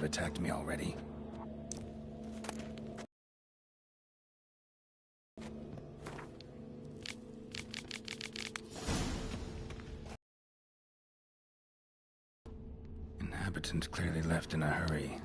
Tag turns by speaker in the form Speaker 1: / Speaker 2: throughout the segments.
Speaker 1: have attacked me already. Inhabitant clearly left in a hurry.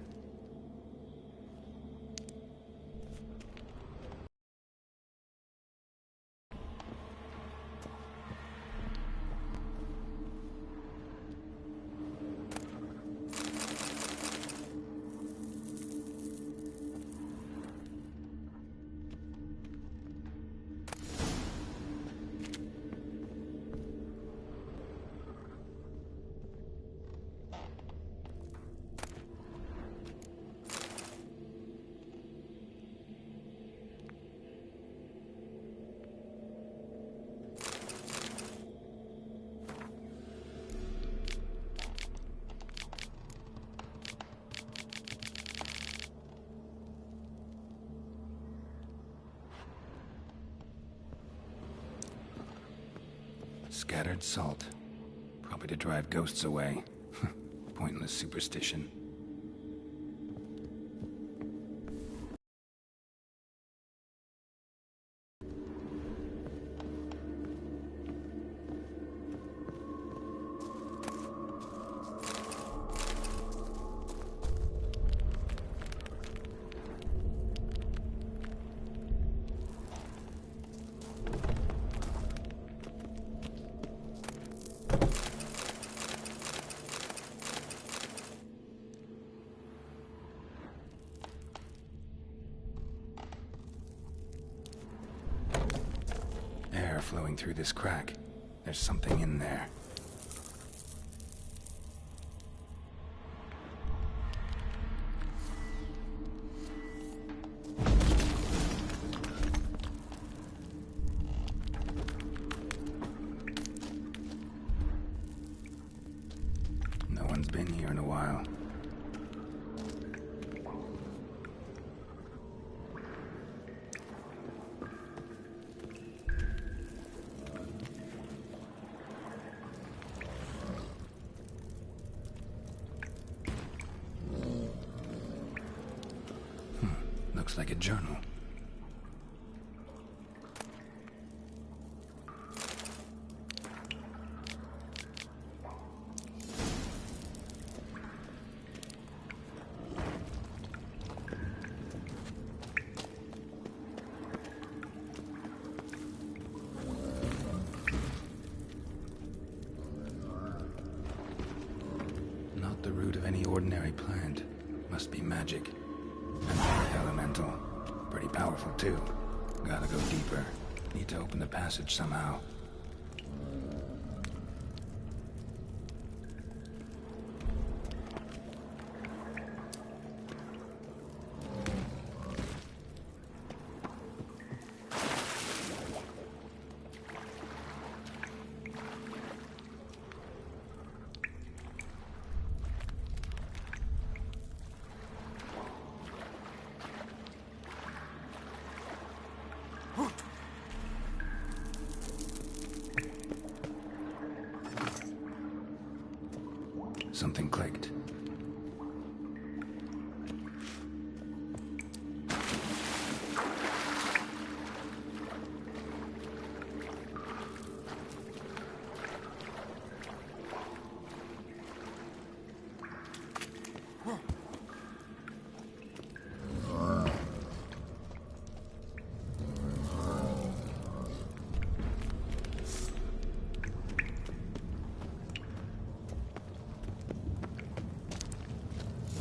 Speaker 1: Scattered salt. Probably to drive ghosts away. Pointless superstition. Air flowing through this crack. There's something in there. No one's been here in a while. Looks like a journal. Not the root of any ordinary plant. Must be magic. Elemental. Pretty powerful, too. Gotta go deeper. Need to open the passage somehow. Something clicked.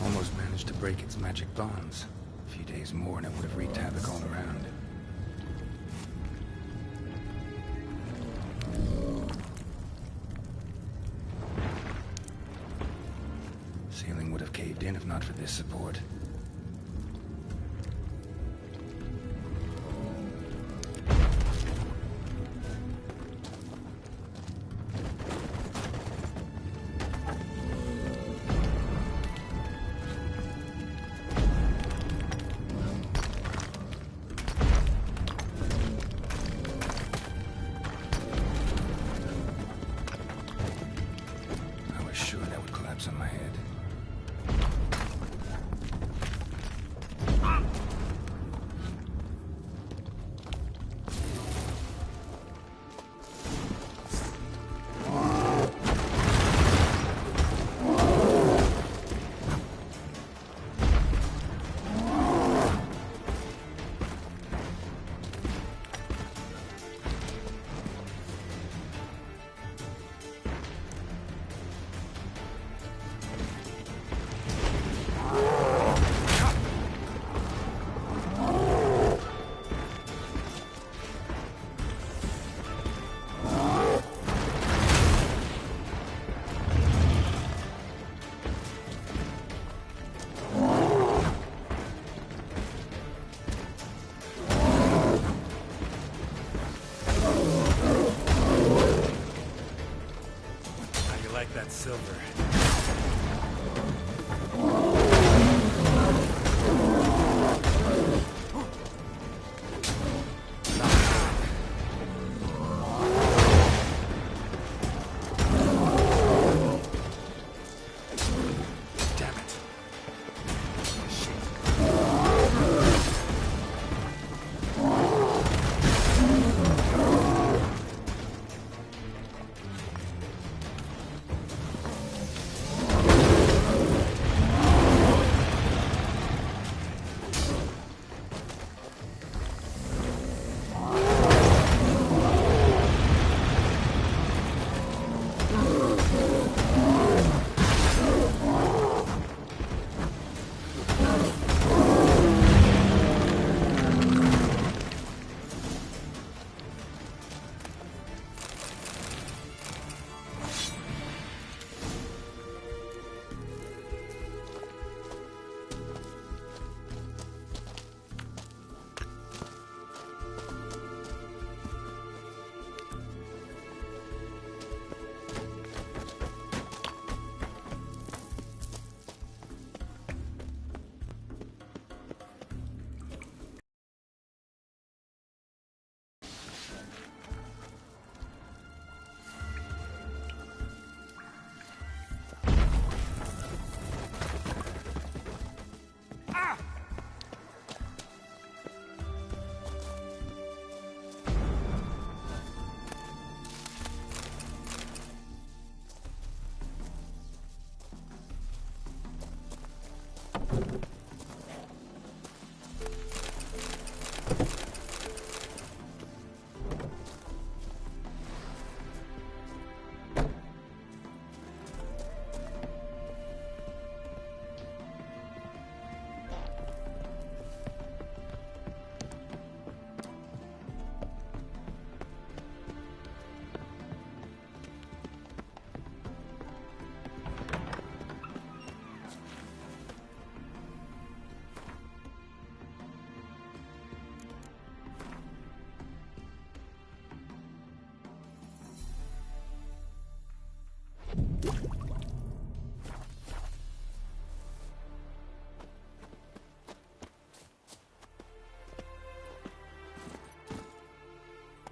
Speaker 1: Almost managed to break its magic bonds. A few days more and it would have wreaked havoc all around. Ceiling would have caved in if not for this support. On my head.
Speaker 2: silver.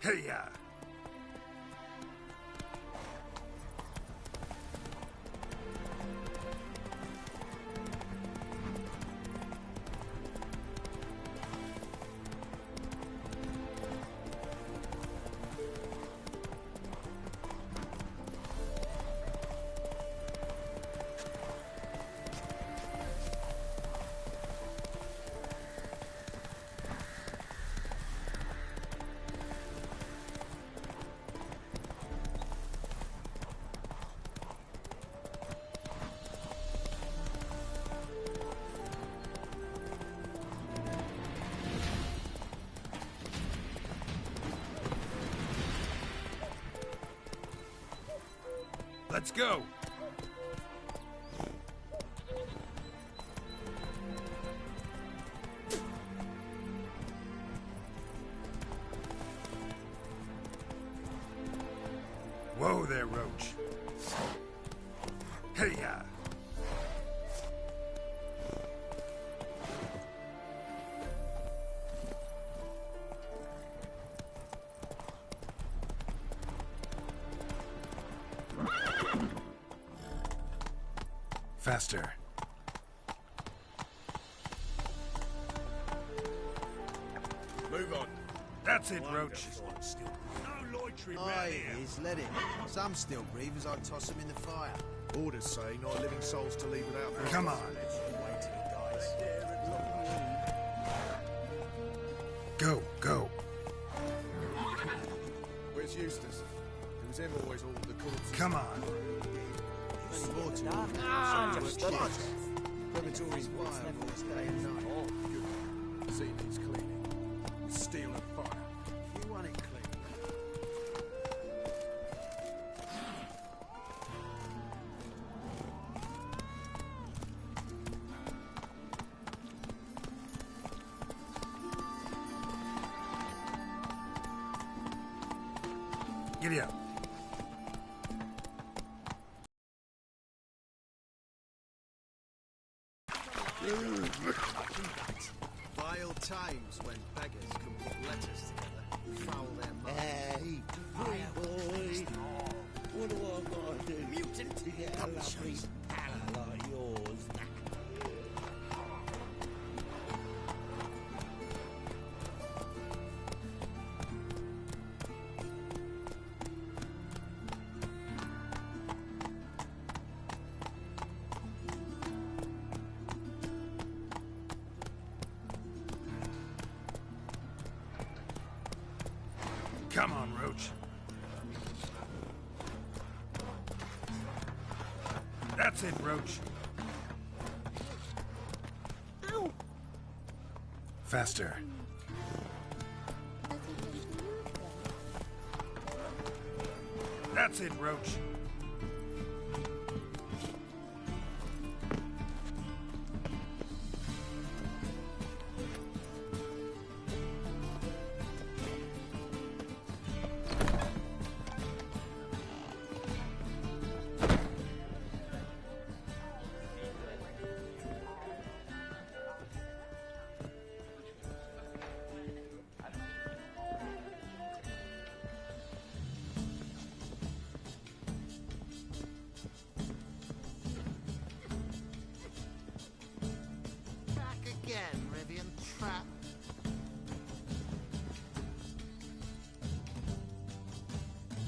Speaker 3: Hey-ya! Let's go! Whoa there, Roach. Hey-ya! Faster.
Speaker 2: Move on.
Speaker 3: That's it, Roach.
Speaker 2: No loitering
Speaker 4: Oh,
Speaker 2: round
Speaker 4: he
Speaker 2: here.
Speaker 4: is. Let him. Some still breathe as I toss them in the fire.
Speaker 5: Orders say not living souls to leave without.
Speaker 3: Come on. Go, go.
Speaker 5: Where's Eustace? It was him always all the corpses.
Speaker 3: Come on.
Speaker 4: Plenty more to
Speaker 6: Ah,
Speaker 4: Purgatory's fire was day and night.
Speaker 5: Oh, good. See needs cleaning. Steel and fire.
Speaker 4: You want it clean.
Speaker 3: Giddy up.
Speaker 4: times when beggars can put letters together, foul their minds.
Speaker 6: Hey, free boy. What do I gotta do?
Speaker 4: Mutant
Speaker 6: to get a lovely pal like yours.
Speaker 3: Come on, Roach. That's it, Roach.
Speaker 7: Ow!
Speaker 3: Faster. That's it, Roach.
Speaker 4: Back again, Rivian Trap.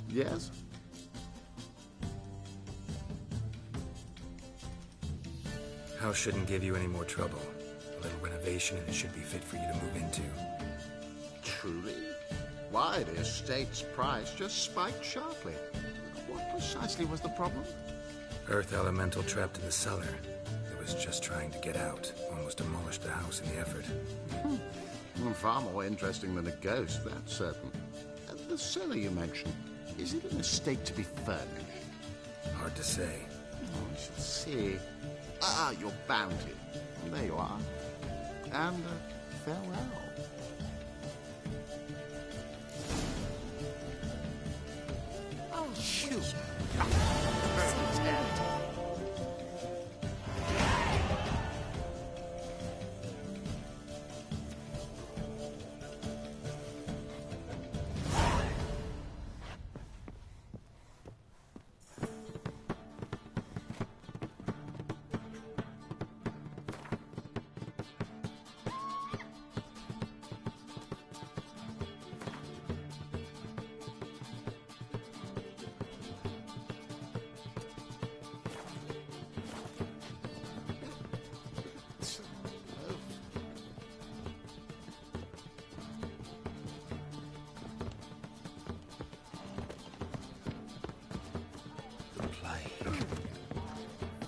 Speaker 8: Yes?
Speaker 1: House shouldn't give you any more trouble. A little renovation and it should be fit for you to move into.
Speaker 8: Truly? Why, the estate's price just spiked sharply. What precisely was the problem?
Speaker 1: Earth elemental trapped in the cellar. It was just trying to get out. Almost demolished the house in the effort.
Speaker 8: Far more interesting than a ghost, that's certain. The cellar you mentioned, is it an estate to be furnished?
Speaker 1: Hard to say.
Speaker 8: Oh, I should see. Your bounty. There you are. And farewell.
Speaker 4: Oh, shoot.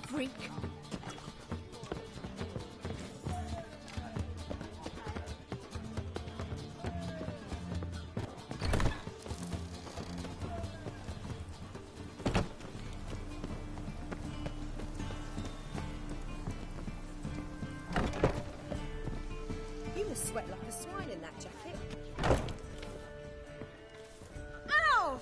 Speaker 7: Freak. You must sweat like a swine in that jacket. Ow!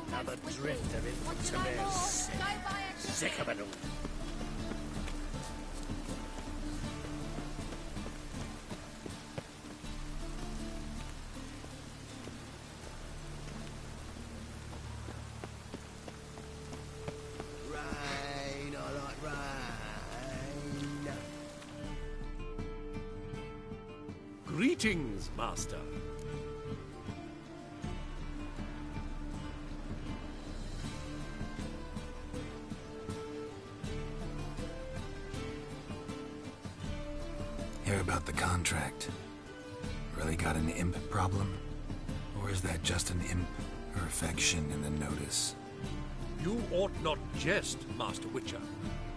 Speaker 2: Another drifter in to me. Sick of it all. Greetings, Master.
Speaker 1: Hear about the contract. Really got an imp problem? Or is that just an imp or affection in the notice?
Speaker 2: You ought not jest, Master Witcher.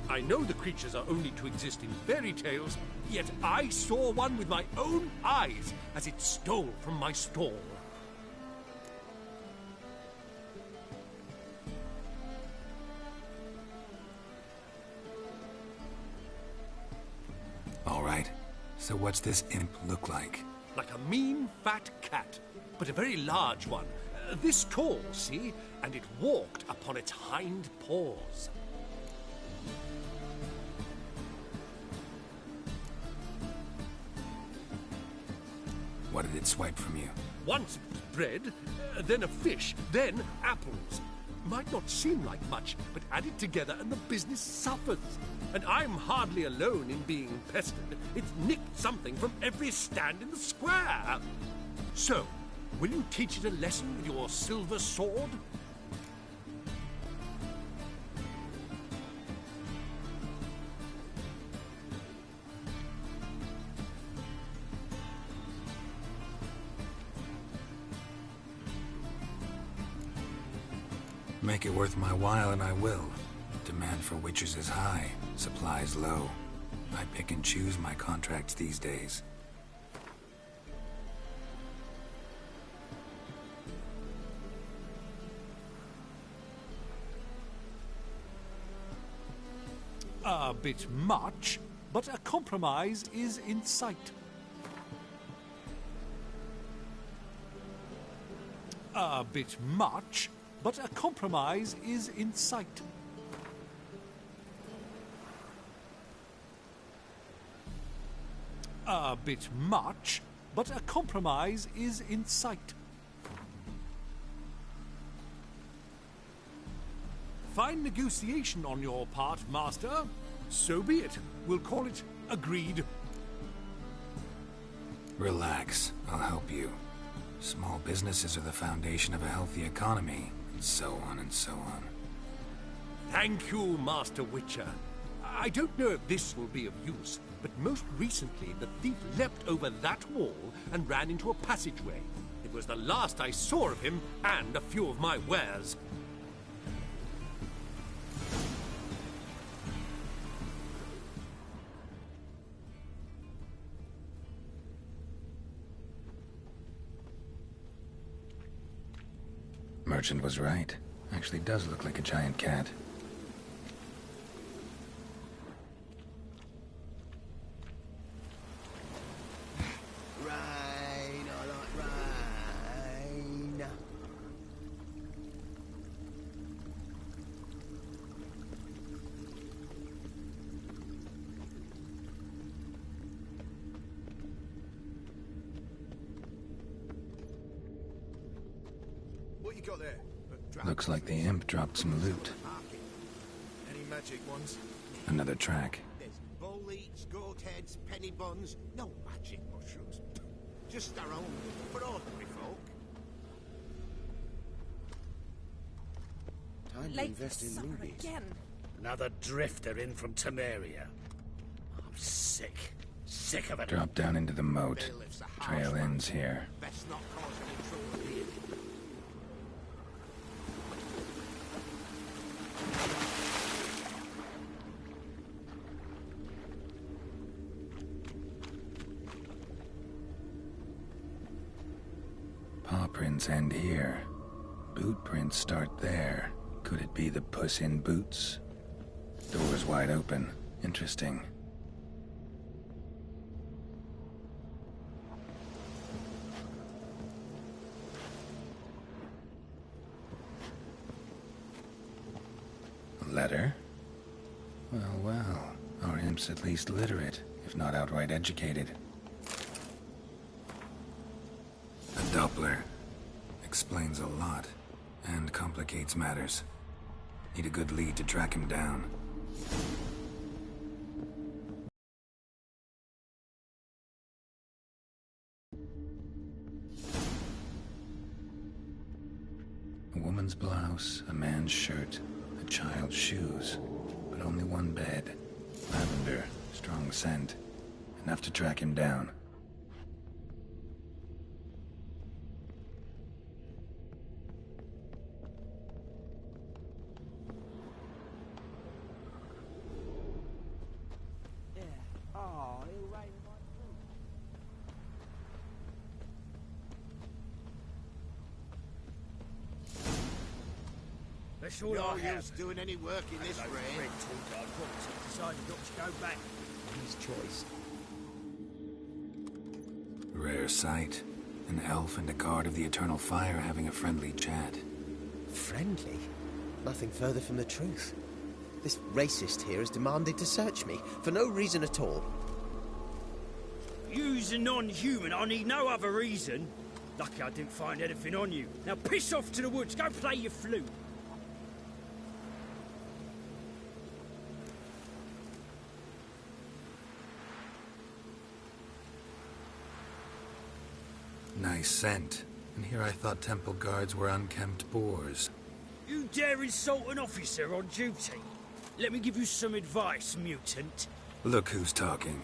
Speaker 2: I know the creatures are only to exist in fairy tales, yet I saw one with my own eyes as it stole from my stall.
Speaker 1: All right. So what's this imp look like?
Speaker 2: Like a mean, fat cat, but a very large one. This tall, see? And it walked upon its hind paws.
Speaker 1: What did it swipe from you?
Speaker 2: Once it was bread, then a fish, then apples. Might not seem like much, but add it together and the business suffers. And I'm hardly alone in being pestered. It's nicked something from every stand in the square. So, will you teach it a lesson with your silver sword?
Speaker 1: Make it worth my while and I will. Demand for witchers is high, supplies low. I pick and choose my contracts these days.
Speaker 2: A bit much, but a compromise is in sight. A bit much, but a compromise is in sight. A bit much, but a compromise is in sight. Fine negotiation on your part, Master. So be it. We'll call it agreed.
Speaker 1: Relax, I'll help you. Small businesses are the foundation of a healthy economy, and so on and so on.
Speaker 2: Thank you, Master Witcher. I don't know if this will be of use, but most recently the thief leapt over that wall and ran into a passageway. It was the last I saw of him and a few of my wares.
Speaker 1: Merchant was right. Actually does look like a giant cat.
Speaker 4: Rain, I like rain. What you got there?
Speaker 1: Looks like the imp dropped some loot.
Speaker 5: Any magic ones?
Speaker 1: Another track.
Speaker 4: There's bull eats, goat heads, penny buns. No magic mushrooms. Just our own, for ordinary folk.
Speaker 6: Time to
Speaker 7: Late
Speaker 6: invest
Speaker 7: for
Speaker 6: in
Speaker 7: supper
Speaker 6: rubies.
Speaker 7: again.
Speaker 2: Another drifter in from Temeria. I'm sick. Sick of it.
Speaker 1: Drop down into the moat.
Speaker 4: Bailiff's a harsh
Speaker 1: Trail
Speaker 4: one.
Speaker 1: ends here.
Speaker 4: Best not cause any trouble here.
Speaker 1: Paw prints end here. Boot prints start there. Could it be the puss in boots? Door's wide open. Interesting. A letter? Well, well. Our imp's at least literate, if not outright educated. A Doppler. Explains a lot, and complicates matters. Need a good lead to track him down. woman's blouse, a man's shirt, a child's shoes, but only one bed. Lavender, strong scent, enough to track him down.
Speaker 9: That's all
Speaker 4: No
Speaker 9: I have.
Speaker 4: use doing any work in this rain.
Speaker 9: Fred told I promised. He decided not to go back. His choice.
Speaker 1: Rare sight. An elf and a guard of the Eternal Fire having a friendly chat.
Speaker 10: Friendly? Nothing further from the truth. This racist here has demanded to search me, for no reason at all.
Speaker 9: You's a non-human. I need no other reason. Lucky I didn't find anything on you. Now piss off to the woods. Go play your flute.
Speaker 1: Nice scent. And here I thought temple guards were unkempt boors.
Speaker 9: You dare insult an officer on duty? Let me give you some advice, mutant.
Speaker 1: Look who's talking.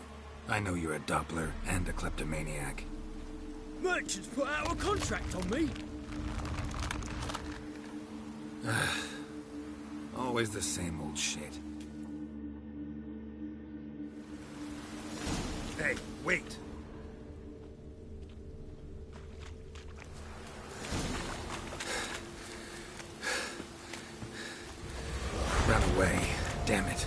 Speaker 1: I know you're a Doppler and a kleptomaniac.
Speaker 9: Merchants put out a contract on me.
Speaker 1: Always the same old shit.
Speaker 3: Hey, wait.
Speaker 1: Run away. Damn it.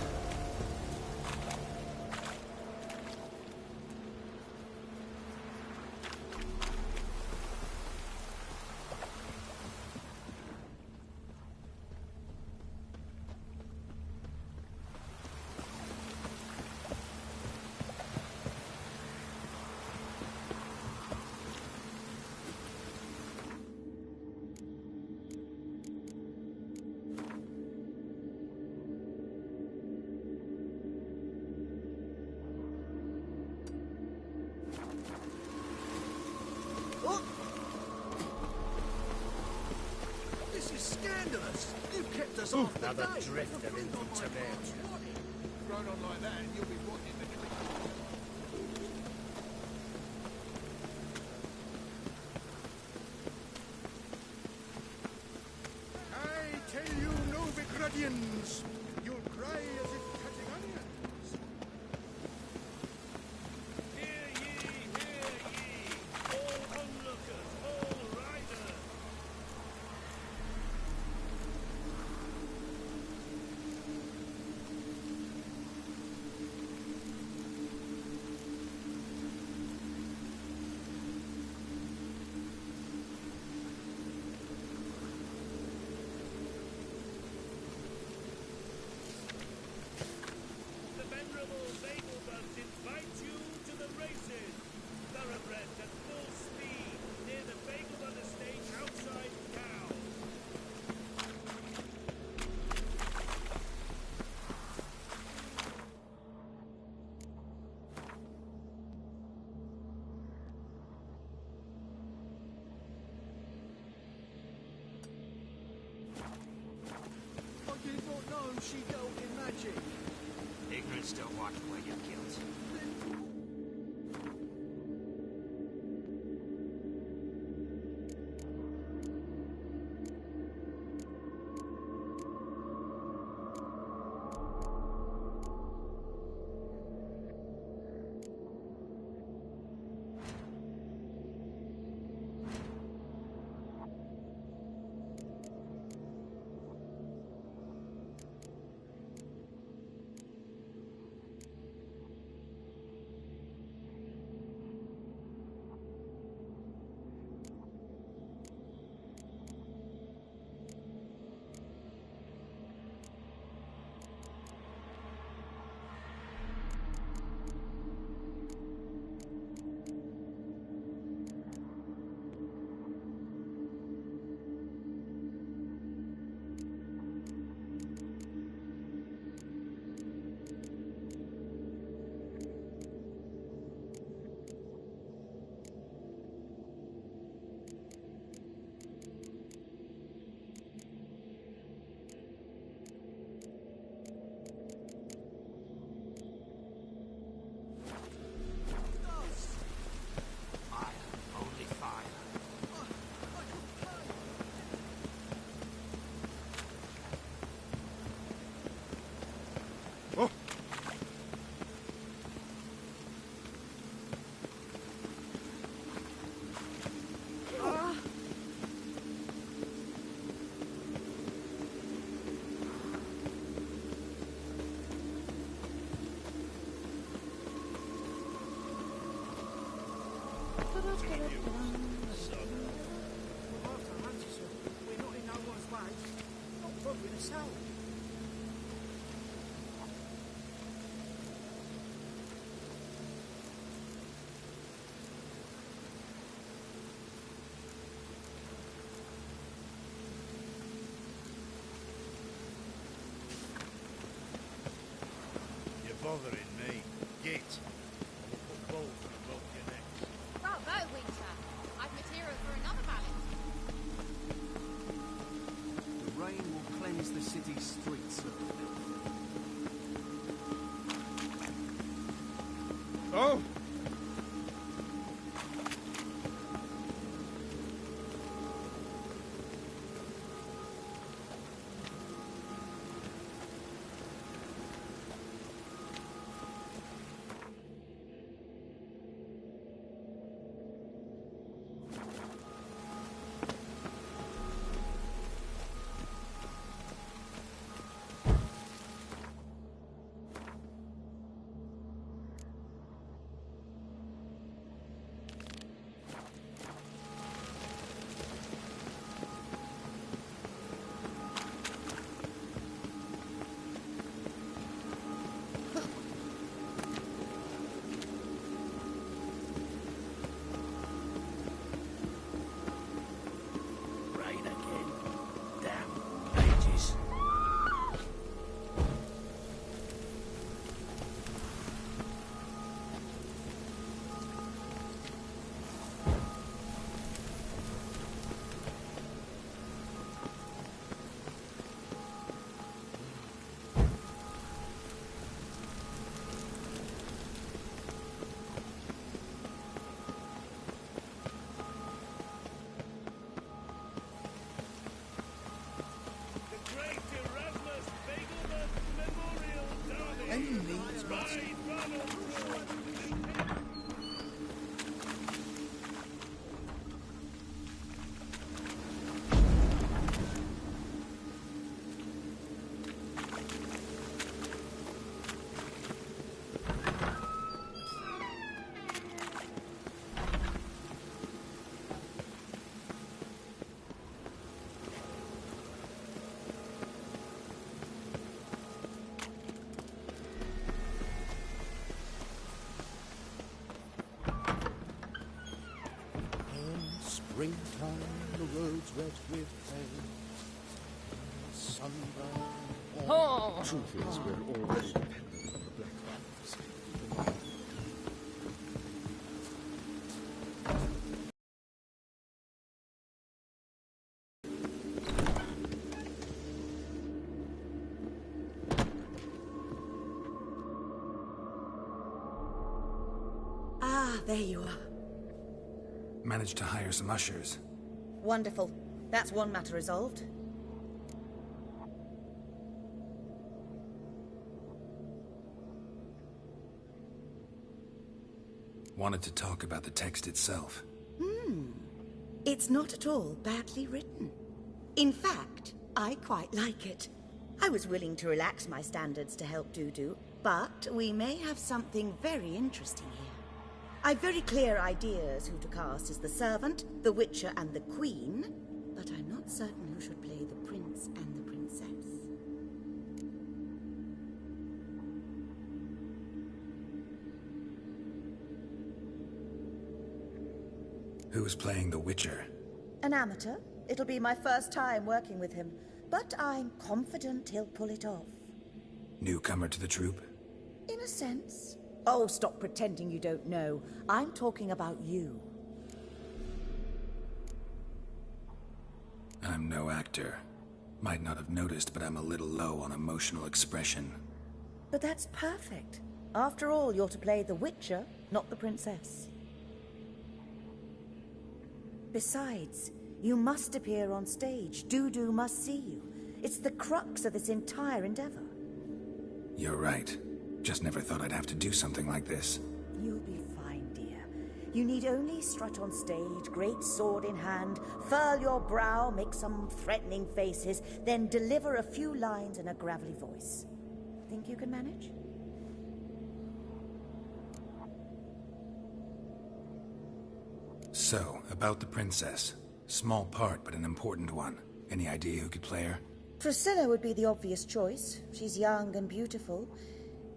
Speaker 3: This is scandalous. You've kept us off the
Speaker 10: Another
Speaker 3: day.
Speaker 10: drift of infant
Speaker 3: Run on like that and you'll be wanting the I tell you, Novigradians, you'll cry as if cutting onions.
Speaker 9: Hear ye, all onlookers, all riders. The venerable Babelbuds invite you to the races. Thoroughbreds at full speed near the Babelbud estate outside town.
Speaker 3: I did not know she dealt in magic.
Speaker 9: Ignorance don't wipe away your guilt.
Speaker 3: We're not in no one's way. Not bothering us out.
Speaker 11: You're bothering me. Git. I'll put both and broke your neck.
Speaker 12: Bravo, Winter. I've material for another ballot.
Speaker 5: The rain will cleanse the city's streets, sir.
Speaker 3: Oh!
Speaker 6: Rain again. Damn ages.
Speaker 9: The Great Erasmus Begelman Memorial Derby.
Speaker 3: Any means must.
Speaker 9: By Ronald
Speaker 6: Springtime, the roads wet with pain. Sunburn. Truth is, we're already dependent on the black box.
Speaker 13: Ah, there you are.
Speaker 1: Managed to hire some ushers.
Speaker 13: Wonderful. That's one matter resolved.
Speaker 1: Wanted to talk about the text itself.
Speaker 13: It's not at all badly written. In fact, I quite like it. I was willing to relax my standards to help Dudu, but we may have something very interesting here. I've very clear ideas who to cast as the servant, the witcher, and the queen, but I'm not certain who should play the prince and the princess.
Speaker 1: Who's playing the Witcher?
Speaker 13: An amateur. It'll be my first time working with him, but I'm confident he'll pull it off.
Speaker 1: Newcomer to the troupe?
Speaker 13: In a sense. Oh, stop pretending you don't know. I'm talking about you.
Speaker 1: I'm no actor. Might not have noticed, but I'm a little low on emotional expression.
Speaker 13: But that's perfect. After all, you're to play the Witcher, not the princess. Besides, you must appear on stage. Dudu must see you. It's the crux of this entire endeavor.
Speaker 1: You're right. Just never thought I'd have to do something like this.
Speaker 13: You'll be fine, dear. You need only strut on stage, great sword in hand, furl your brow, make some threatening faces, then deliver a few lines in a gravelly voice. Think you can manage?
Speaker 1: So, about the princess. Small part, but an important one. Any idea who could play her?
Speaker 13: Priscilla would be the obvious choice. She's young and beautiful.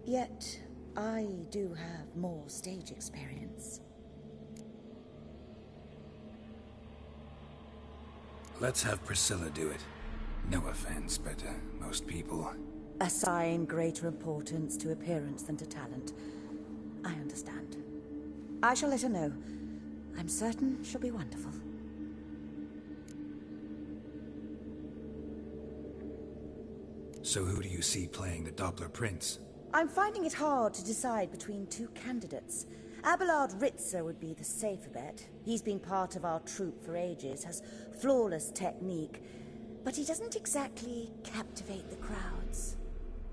Speaker 13: Yet, I do have more stage experience.
Speaker 1: Let's have Priscilla do it. No offense, but most people...
Speaker 13: Assign greater importance to appearance than to talent. I understand. I shall let her know. I'm certain she'll be wonderful.
Speaker 1: So who do you see playing the Doppler Prince?
Speaker 13: I'm finding it hard to decide between two candidates. Abelard Ritzer would be the safer bet. He's been part of our troupe for ages, has flawless technique, but he doesn't exactly captivate the crowds.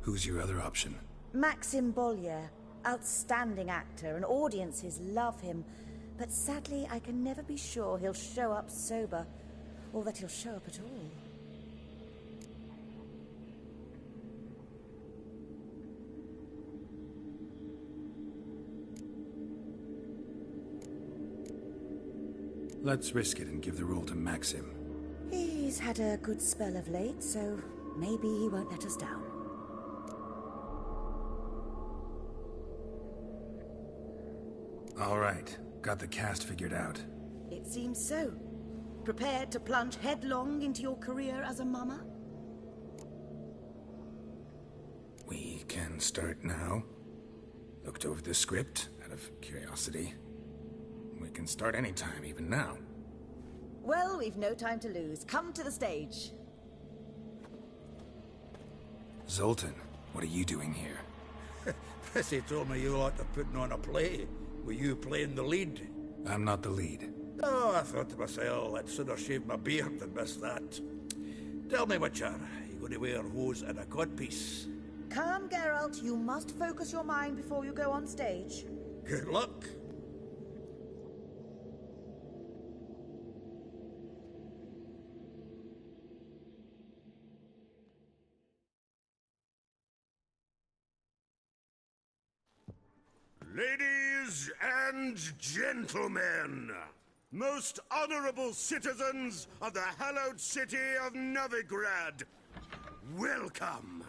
Speaker 1: Who's your other option?
Speaker 13: Maxim Bollier, outstanding actor, and audiences love him. But sadly, I can never be sure he'll show up sober, or that he'll show up at all.
Speaker 1: Let's risk it and give the role to Maxim.
Speaker 13: He's had a good spell of late, so maybe he won't let us down.
Speaker 1: All right. Got the cast figured out.
Speaker 13: It seems so. Prepared to plunge headlong into your career as a mama?
Speaker 1: We can start now. Looked over the script, out of curiosity. We can start anytime, even now.
Speaker 13: Well, we've no time to lose. Come to the stage.
Speaker 1: Zoltan, what are you doing here?
Speaker 11: Prissy told me you like to putting on a play. Were you playing the lead?
Speaker 1: I'm not the lead.
Speaker 11: Oh, I thought to myself, I'd sooner shave my beard than miss that. Tell me, Witcher, you going to wear hose and a codpiece?
Speaker 13: Calm, Geralt. You must focus your mind before you go on stage.
Speaker 11: Good luck.
Speaker 3: Ladies and gentlemen, most honorable citizens of the hallowed city of Novigrad, welcome.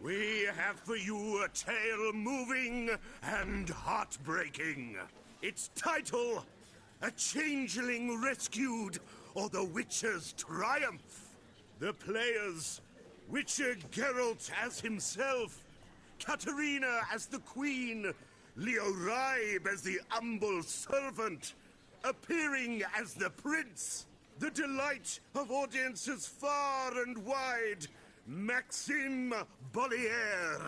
Speaker 3: We have for you a tale moving and heartbreaking. Its title, A Changeling Rescued, or The Witcher's Triumph. The players, Witcher Geralt as himself, Katerina as the Queen, Leo Raib as the humble servant, appearing as the Prince, the delight of audiences far and wide, Maxim Bollier.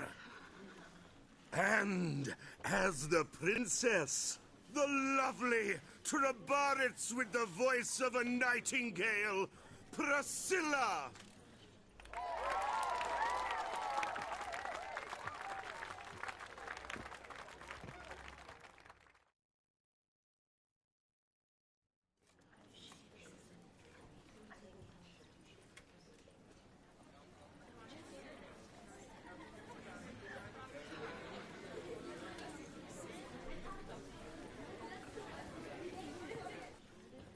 Speaker 3: And as the Princess, the lovely Trabaritz with the voice of a nightingale, Priscilla.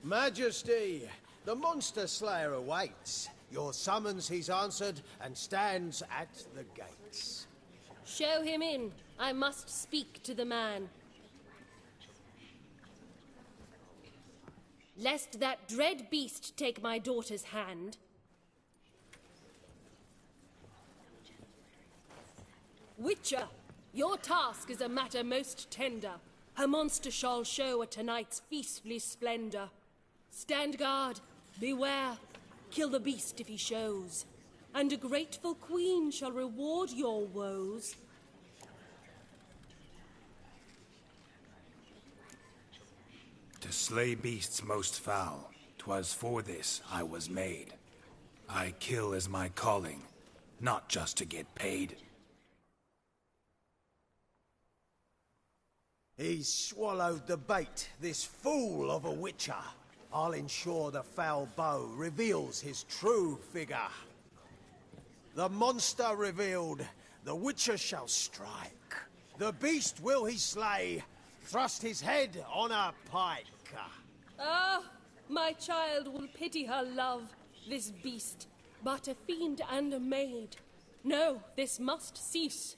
Speaker 10: Majesty, the monster slayer awaits. Your summons he's answered and stands at the gates.
Speaker 14: Show him in. I must speak to the man. Lest that dread beast take my daughter's hand. Witcher, your task is a matter most tender. Her monster shall show at tonight's feastly splendor. Stand guard, beware, kill the beast if he shows, and a grateful queen shall reward your woes.
Speaker 1: To slay beasts most foul, 'twas for this I was made. I kill as my calling, not just to get paid.
Speaker 10: He's swallowed the bait, this fool of a witcher. I'll ensure the foul bow reveals his true figure. The monster revealed, the witcher shall strike. The beast will he slay, thrust his head on a pike. maker.
Speaker 14: Ah, my child will pity her love, this beast, but a fiend and a maid. No, this must cease.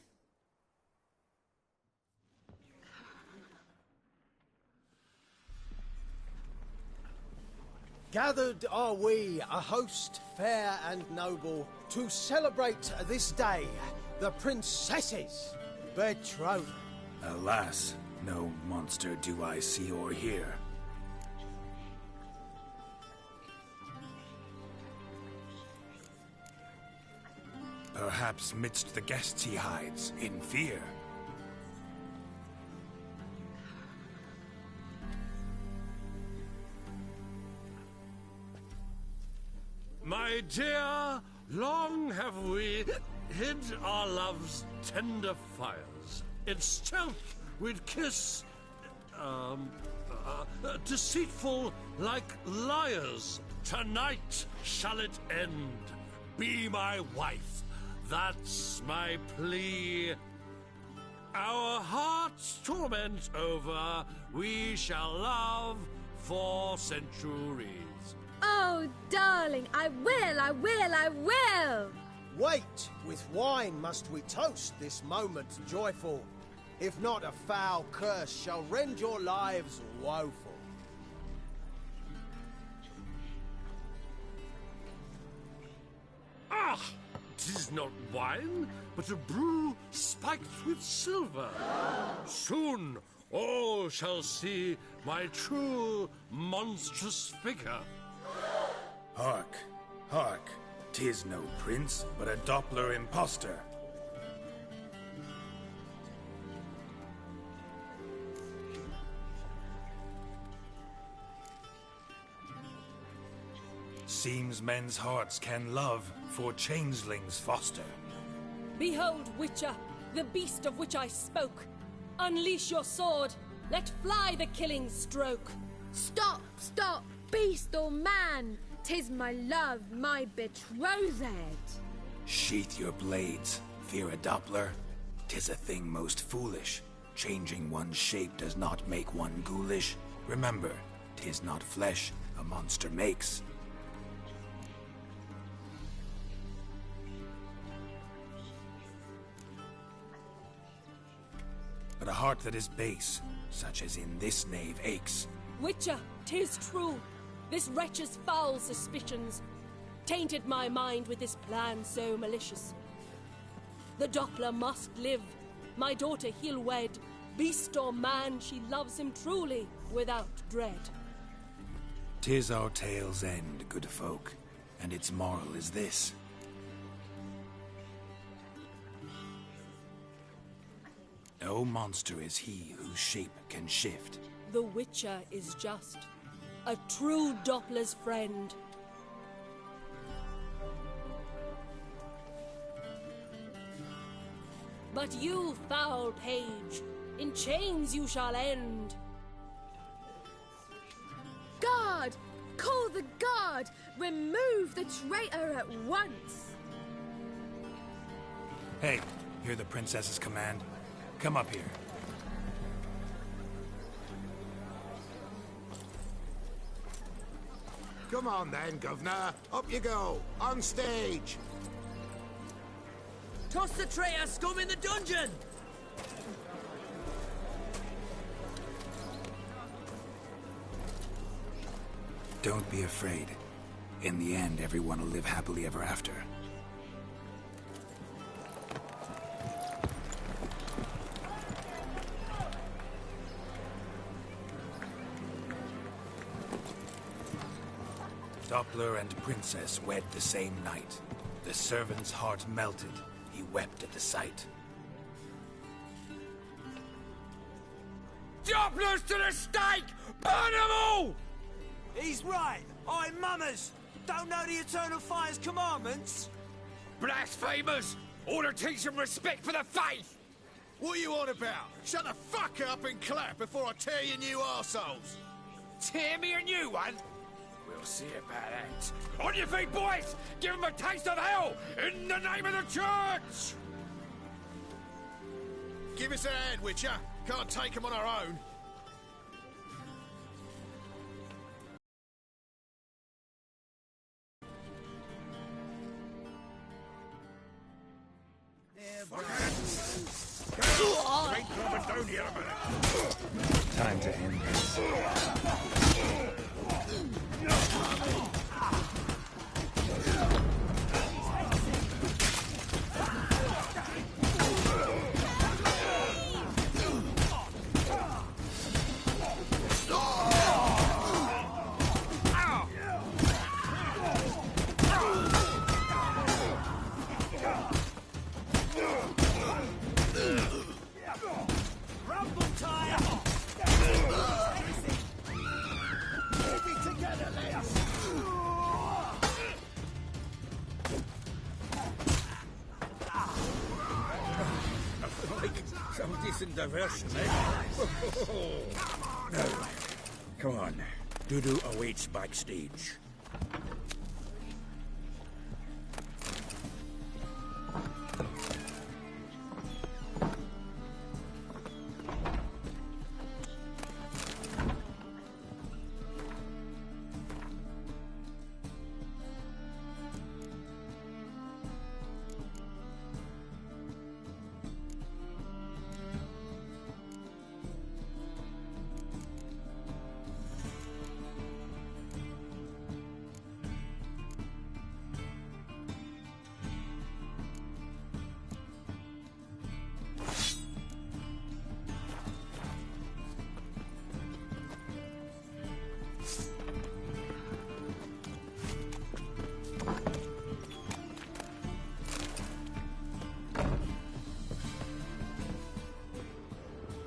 Speaker 10: Gathered are we, a host fair and noble, to celebrate this day, the princess's betrothal.
Speaker 1: Alas, no monster do I see or hear. Perhaps midst the guests he hides, in fear.
Speaker 2: My dear, long have we hid our love's tender fires. In stealth we'd kiss, deceitful like liars. Tonight shall it end. Be my wife, that's my plea. Our hearts' torment over, we shall love for centuries.
Speaker 15: Oh, darling, I will, I will, I will!
Speaker 10: Wait, with wine must we toast this moment joyful. If not, a foul curse shall rend your lives woeful.
Speaker 2: Ah! 'Tis not wine, but a brew spiked with silver. Soon all shall see my true monstrous figure.
Speaker 1: Hark, hark, 'tis no prince, but a Doppler impostor. Seems men's hearts can love, for changelings foster.
Speaker 14: Behold, Witcher, the beast of which I spoke. Unleash your sword. Let fly the killing stroke.
Speaker 15: Stop, stop, beast or man! 'Tis my love, my betrothed.
Speaker 1: Sheath your blades, fear a Doppler. 'Tis a thing most foolish. Changing one's shape does not make one ghoulish. Remember, 'tis not flesh a monster makes. But a heart that is base, such as in this knave, aches.
Speaker 14: Witcher, 'tis true. This wretch's foul suspicions tainted my mind with this plan so malicious. The Doppler must live. My daughter he'll wed. Beast or man, she loves him truly, without dread.
Speaker 1: 'Tis our tale's end, good folk, and its moral is this. No monster is he whose shape can shift.
Speaker 14: The Witcher is just a true Doppler's friend. But you, foul page, in chains you shall end.
Speaker 15: Guard! Call the guard! Remove the traitor at once!
Speaker 1: Hey, hear the princess's command? Come up here.
Speaker 4: Come on then, Governor. Up you go. On stage.
Speaker 16: Toss the traitor scum in the dungeon!
Speaker 1: Don't be afraid. In the end, everyone will live happily ever after. Doppler and princess wed the same night. The servant's heart melted. He wept at the sight.
Speaker 16: Dopplers to the stake! Burn them all!
Speaker 17: He's right. I'm mummers. Don't know the Eternal Fire's commandments?
Speaker 16: Blasphemers! Order teach them respect for the faith!
Speaker 11: What are you on about? Shut the fuck up and clap before I tear you new arseholes!
Speaker 16: Tear me a new one? We'll see about that. On your feet, boys! Give them a taste of hell! In the name of the church!
Speaker 11: Give us a hand, Witcher. Can't take them on our own.
Speaker 1: time to end this.
Speaker 11: Some decent diversion, eh? Now, come on. Dudu awaits backstage.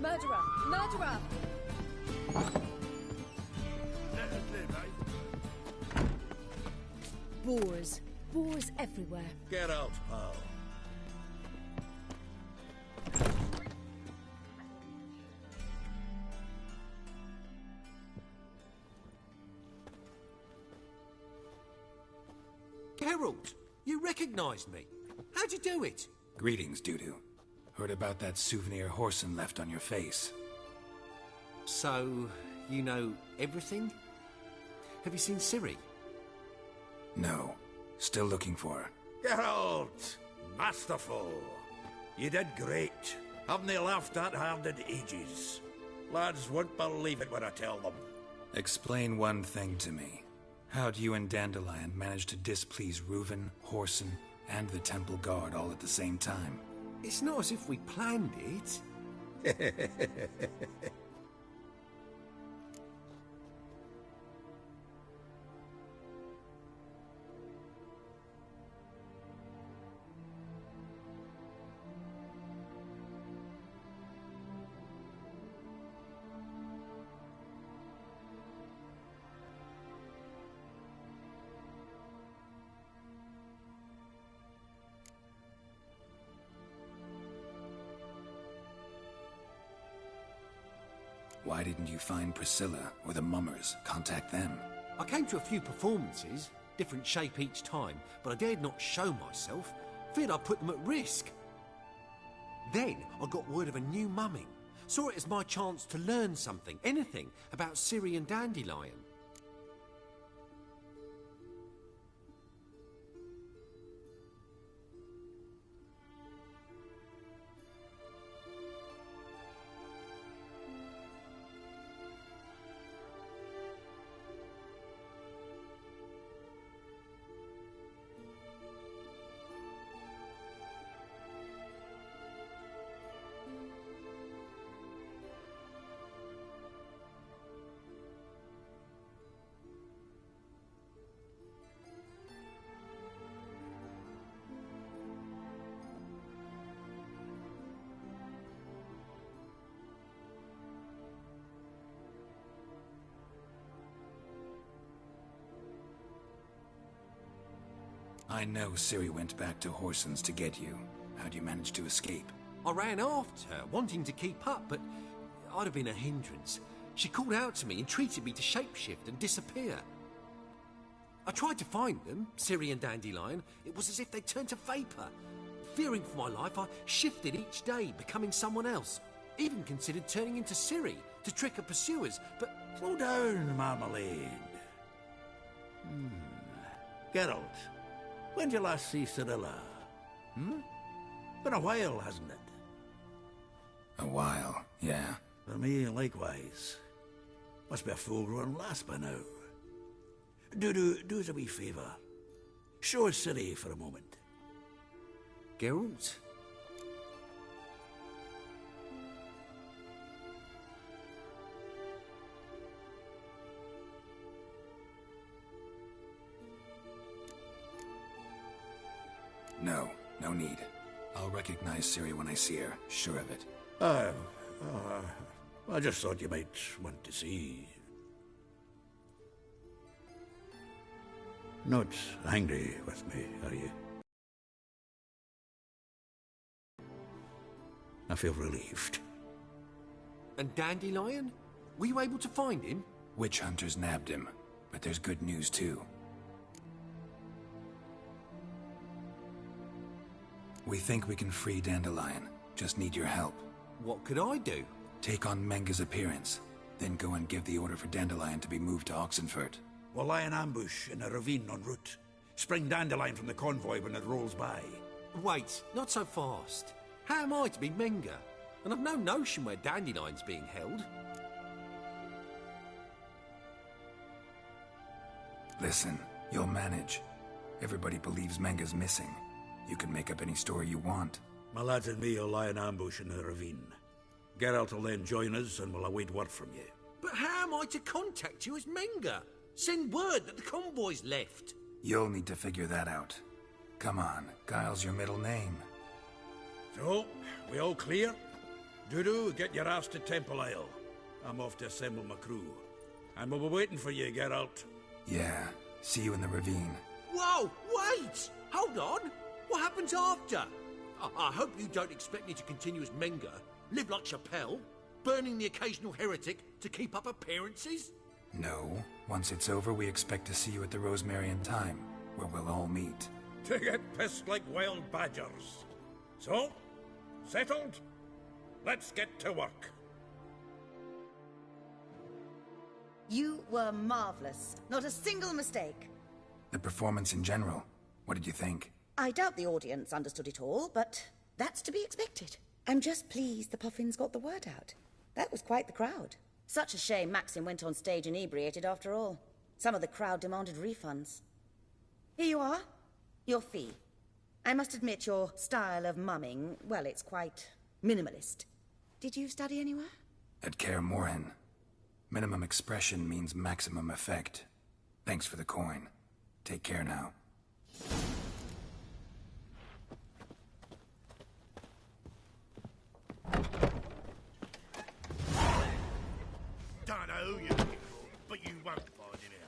Speaker 7: Murderer! Murderer!
Speaker 15: Boars. Boars everywhere.
Speaker 11: Get out, pal.
Speaker 2: Geralt, you recognized me. How'd you do it?
Speaker 1: Greetings, Dudu. Heard about that souvenir Horson left on your face.
Speaker 2: So, you know everything? Have you seen Ciri?
Speaker 1: No. Still looking for her.
Speaker 11: Geralt! Masterful! You did great. Haven't they laughed that hard in ages? Lads won't believe it when I tell them.
Speaker 1: Explain one thing to me. How'd you and Dandelion manage to displease Reuven, Horson, and the Temple Guard all at the same time?
Speaker 2: It's not as if we planned it.
Speaker 1: Why didn't you find Priscilla or the Mummers? Contact them.
Speaker 2: I came to a few performances, different shape each time, but I dared not show myself. Feared I'd put them at risk. Then I got word of a new mumming. Saw it as my chance to learn something, anything, about Ciri and Dandelion.
Speaker 1: I know Ciri went back to Horson's to get you. How'd you manage to escape?
Speaker 2: I ran after her, wanting to keep up, but I'd have been a hindrance. She called out to me and treated me to shapeshift and disappear. I tried to find them, Ciri and Dandelion. It was as if they turned to vapour. Fearing for my life, I shifted each day, becoming someone else. Even considered turning into Ciri to trick her pursuers, but...
Speaker 11: Slow down, Marmalade. Geralt, when did you last see Cirilla? Been a while, hasn't it?
Speaker 1: A while, yeah.
Speaker 11: For me, likewise. Must be a full-grown lass by now. Do us a wee favour. Show us City for a moment.
Speaker 2: Geralt?
Speaker 1: No need. I'll recognize Ciri when I see her, sure of it.
Speaker 11: I just thought you might want to see. Not angry with me, are you? I feel relieved.
Speaker 2: And Dandelion? Were you able to find him?
Speaker 1: Witch hunters nabbed him, but there's good news too. We think we can free Dandelion. Just need your help.
Speaker 2: What could I do?
Speaker 1: Take on Menga's appearance, then go and give the order for Dandelion to be moved to Oxenfurt.
Speaker 11: We'll lie in ambush in a ravine en route. Spring Dandelion from the convoy when it rolls by.
Speaker 2: Wait, not so fast. How am I to be Menga? And I've no notion where Dandelion's being held.
Speaker 1: Listen, you'll manage. Everybody believes Menga's missing. You can make up any story you want.
Speaker 11: My lads and me will lie in ambush in the ravine. Geralt will then join us and we'll await word from you.
Speaker 2: But how am I to contact you as Menga? Send word that the convoy's left.
Speaker 1: You'll need to figure that out. Come on, Guile's your middle name.
Speaker 11: So, we all clear? Dudu, get your ass to Temple Isle. I'm off to assemble my crew. And we'll be waiting for you, Geralt.
Speaker 1: Yeah, see you in the ravine.
Speaker 2: Whoa, wait! Hold on! What happens after? I hope you don't expect me to continue as Menga, live like Chappelle, burning the occasional heretic to keep up appearances?
Speaker 1: No. Once it's over, we expect to see you at the Rosemary in Time, where we'll all meet.
Speaker 11: To get pissed like wild badgers. So, settled? Let's get to work.
Speaker 13: You were marvelous. Not a single mistake.
Speaker 1: The performance in general, what did you think?
Speaker 13: I doubt the audience understood it all, but that's to be expected. I'm just pleased the Puffins got the word out. That was quite the crowd. Such a shame Maxim went on stage inebriated after all. Some of the crowd demanded refunds. Here you are. Your fee. I must admit your style of mumming, well, it's quite minimalist. Did you study anywhere?
Speaker 1: At Kaer Morhen. Minimum expression means maximum effect. Thanks for the coin. Take care now.
Speaker 3: Don't know who you're looking for, but you won't find him here.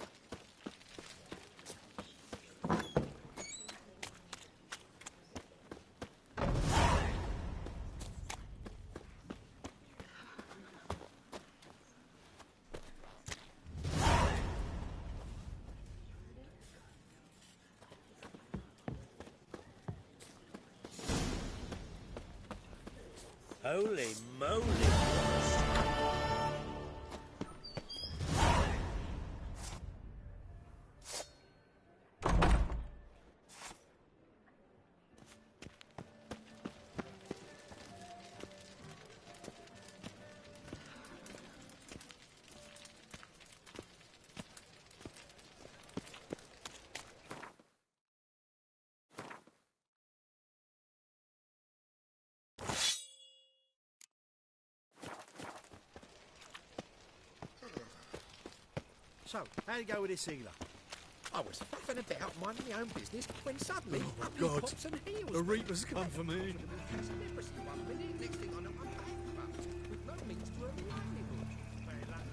Speaker 9: Holy moly!
Speaker 17: So, how'd it go with this healer?
Speaker 4: I was faffing about minding my own business when suddenly,
Speaker 17: Oh my
Speaker 4: up he
Speaker 17: God,
Speaker 4: pops and heals
Speaker 17: the
Speaker 4: me.
Speaker 17: Reaper's come for me.
Speaker 4: Celebrity 1 minute, next thing I know, I'm bankrupt, with no means to earn a livelihood. Very lucky.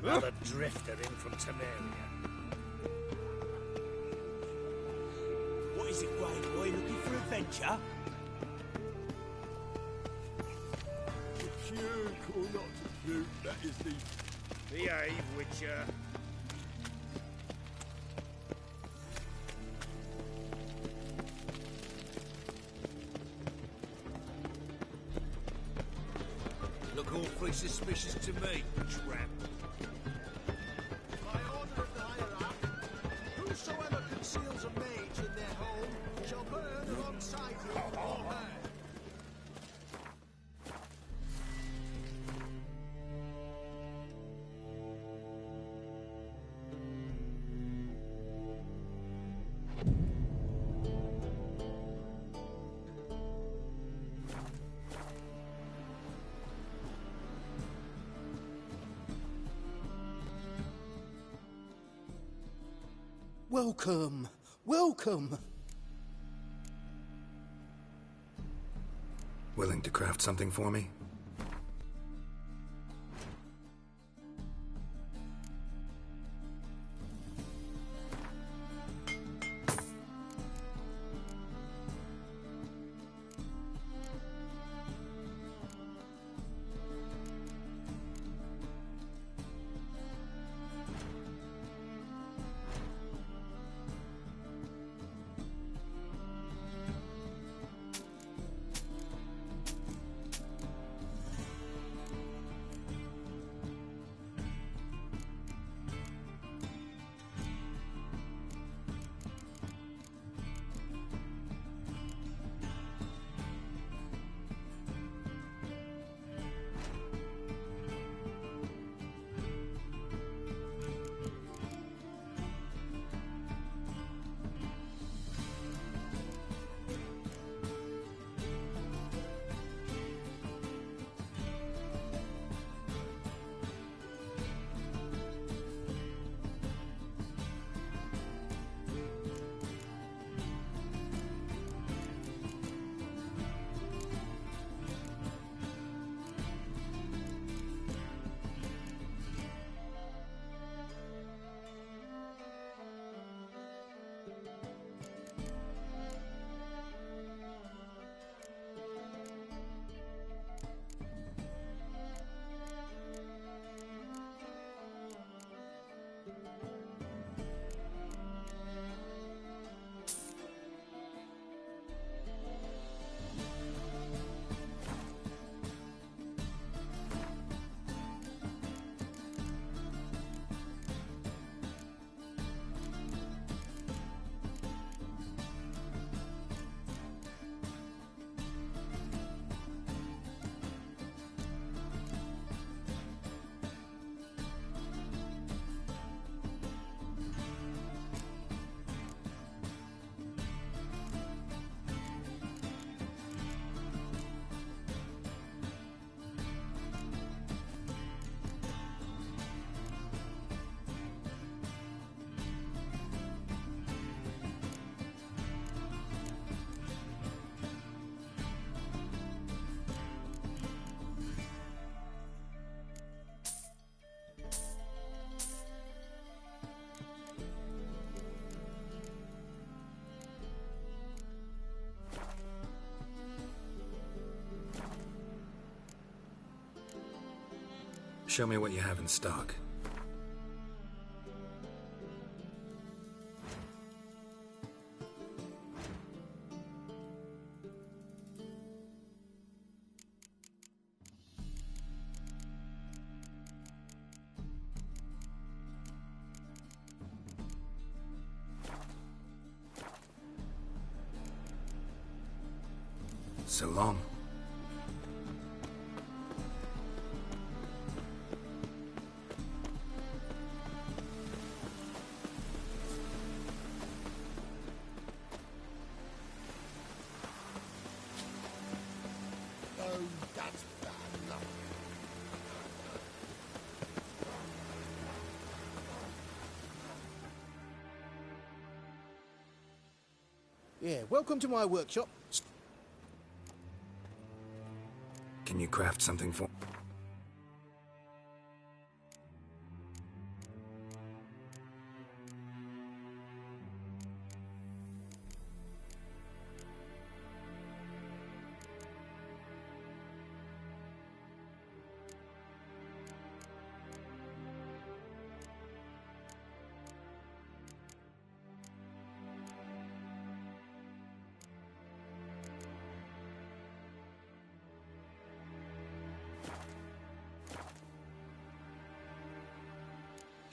Speaker 9: Another drifter in from Temeria.
Speaker 17: What is it, Grey Boy? Looking for adventure?
Speaker 3: To puke or not to puke, that is the...
Speaker 9: Behave, Witcher.
Speaker 17: awfully suspicious to me, tramp.
Speaker 8: By order of the hierarch, whosoever conceals a mage in their home shall burn alongside him or her.
Speaker 5: Welcome. Welcome.
Speaker 1: Willing to craft something for me? Show me what you have in stock. So long.
Speaker 8: Oh, that's bad enough.
Speaker 5: Yeah, welcome to my workshop.
Speaker 1: Can you craft something for...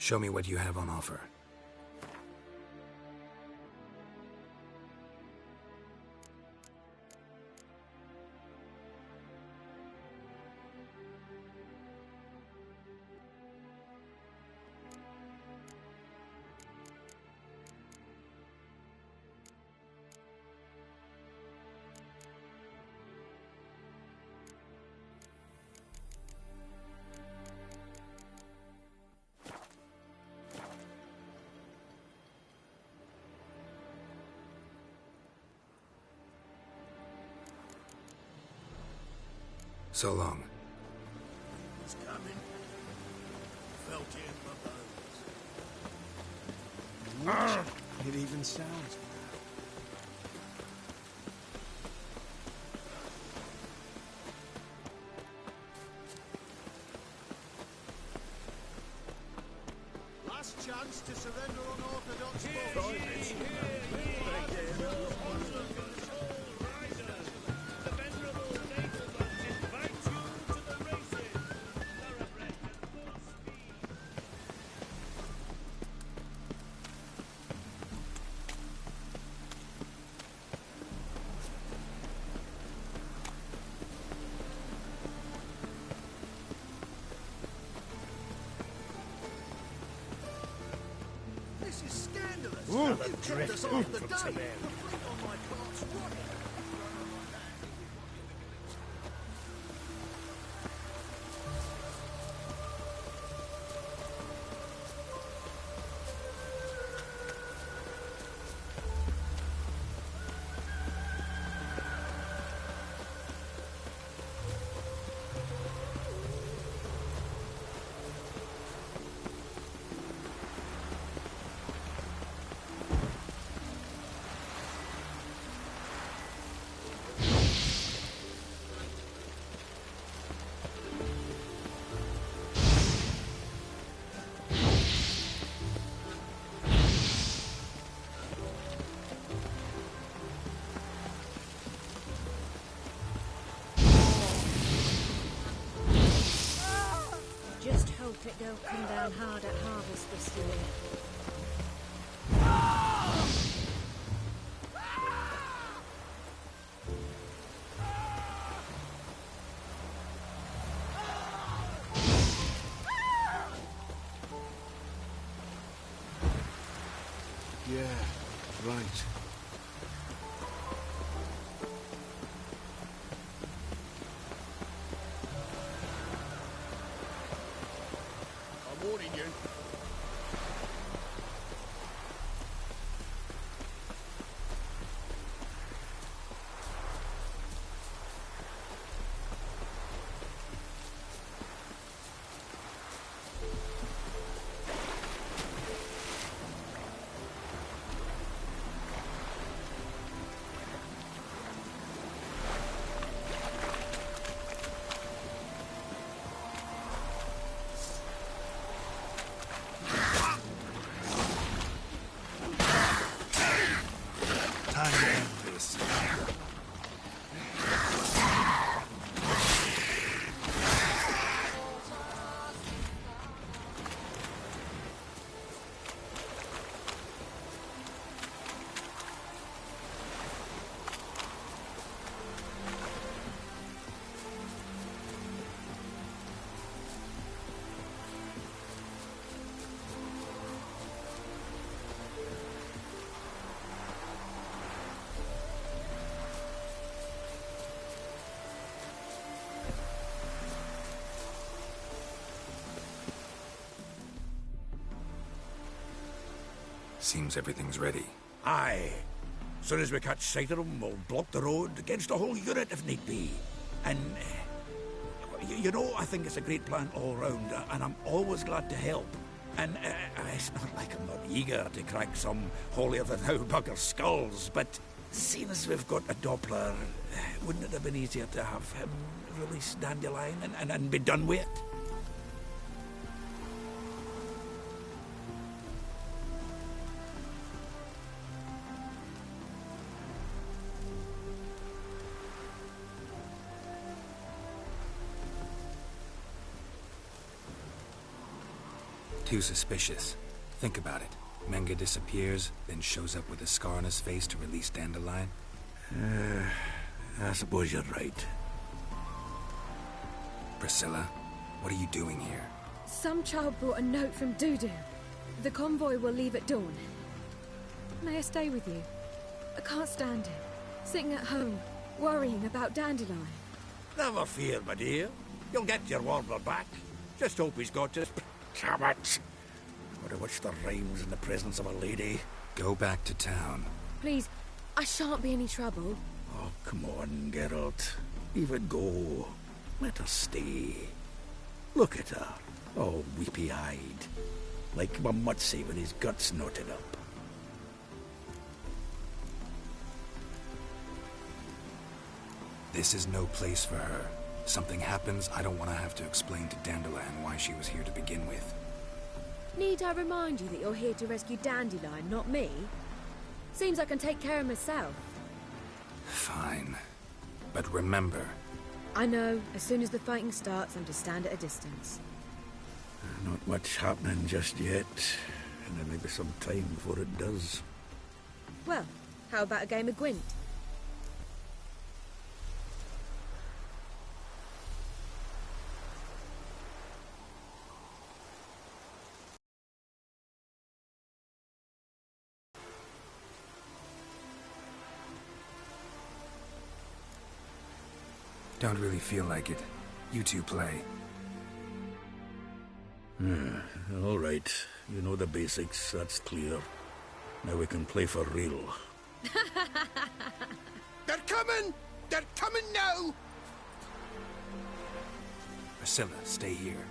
Speaker 1: Show me what you have on offer. So long.
Speaker 3: It's coming. Felt it in my bones.
Speaker 10: It even sounds
Speaker 4: Last chance to surrender unorthodox
Speaker 9: Riders, the venerable noblemen invite you to the races. Thoroughbred at full speed.
Speaker 4: This is scandalous.
Speaker 9: Ooh,
Speaker 4: You
Speaker 9: the
Speaker 4: kept
Speaker 9: drift
Speaker 4: us off the
Speaker 9: from
Speaker 4: day.
Speaker 9: some
Speaker 4: The
Speaker 9: end.
Speaker 4: fleet on my cart's rotting.
Speaker 15: Just hope it don't come down hard at harvest this year.
Speaker 6: Yeah, right.
Speaker 3: I'm warning you.
Speaker 1: Time to end this. Seems everything's ready.
Speaker 11: Aye. Soon as we catch sight of them, we'll block the road against a whole unit if need be. And, you know, I think it's a great plan all round, and I'm always glad to help. And it's not like I'm not eager to crack some holier-than-thou bugger skulls, but seeing as we've got a Doppler, wouldn't it have been easier to have him release Dandelion and be done with it?
Speaker 1: Too suspicious. Think about it. Menga disappears, then shows up with a scar on his face to release Dandelion.
Speaker 11: I suppose you're right.
Speaker 1: Priscilla, what are you doing here?
Speaker 15: Some child brought a note from Dudu. The convoy will leave at dawn. May I stay with you? I can't stand it. Sitting at home, worrying about Dandelion.
Speaker 11: Never fear, my dear. You'll get your warbler back. Just hope he's got his... Damn it! Wonder which the rhymes in the presence of a lady.
Speaker 1: Go back to town.
Speaker 15: Please, I shan't be any trouble.
Speaker 11: Oh, come on, Geralt. Leave it go. Let her stay. Look at her, all weepy-eyed. Like my mutsy with his guts knotted up.
Speaker 1: This is no place for her. Something happens, I don't want to have to explain to Dandelion why she was here to begin with.
Speaker 15: Need I remind you that you're here to rescue Dandelion, not me? Seems I can take care of myself.
Speaker 1: Fine. But remember...
Speaker 15: I know. As soon as the fighting starts, I'm to stand at a distance.
Speaker 11: Not much happening just yet. And there may be some time before it does.
Speaker 15: Well, how about a game of Gwent?
Speaker 1: Don't really feel like it. You two play.
Speaker 11: All right. You know the basics, that's clear. Now we can play for real.
Speaker 3: They're coming! They're coming now!
Speaker 1: Priscilla, stay here.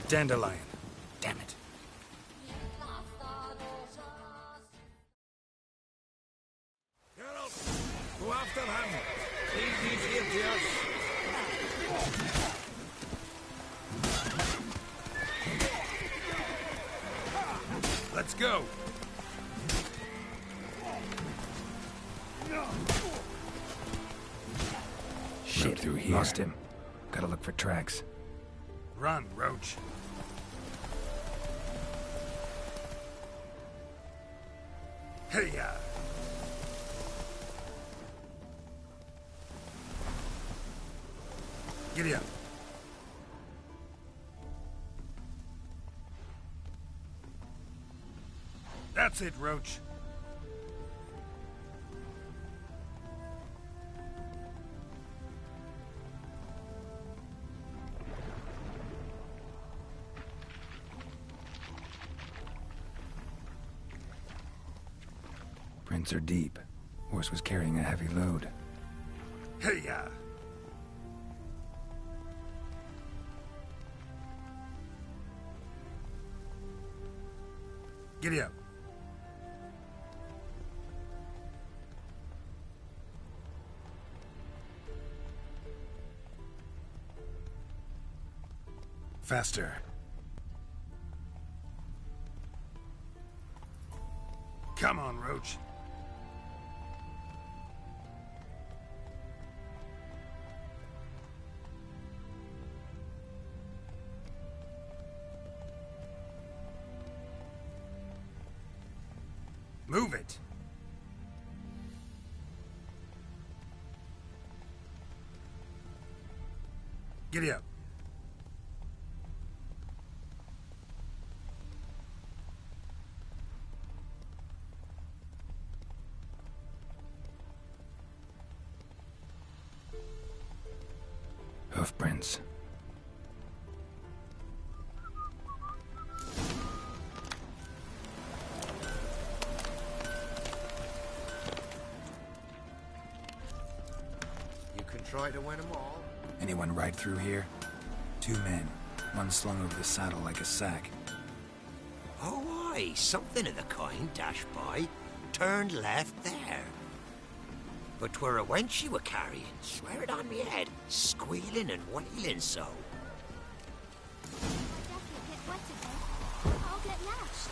Speaker 1: Dandelion. Damn it.
Speaker 11: Geralt, go after him. Leave these here to us.
Speaker 2: Let's go.
Speaker 1: Shit, through here. Lost him. Gotta look for tracks.
Speaker 2: Run, Roach. Hey-ya! Giddy up. That's it, Roach.
Speaker 1: Prints are deep. Horse was carrying a heavy load.
Speaker 2: Hey-ya! Giddy up. Faster. Come on, Roach. Move it. Giddy up.
Speaker 1: hoofprints.
Speaker 4: You can try to win them all.
Speaker 1: Anyone ride through here? 2 men, one slung over the saddle like a sack.
Speaker 4: Oh, aye, something of the kind dashed by. Turned left there. But 'twere a wench you were carrying, swear it on me head, squealing and wailing so.
Speaker 12: Get wet again. I'll get lashed.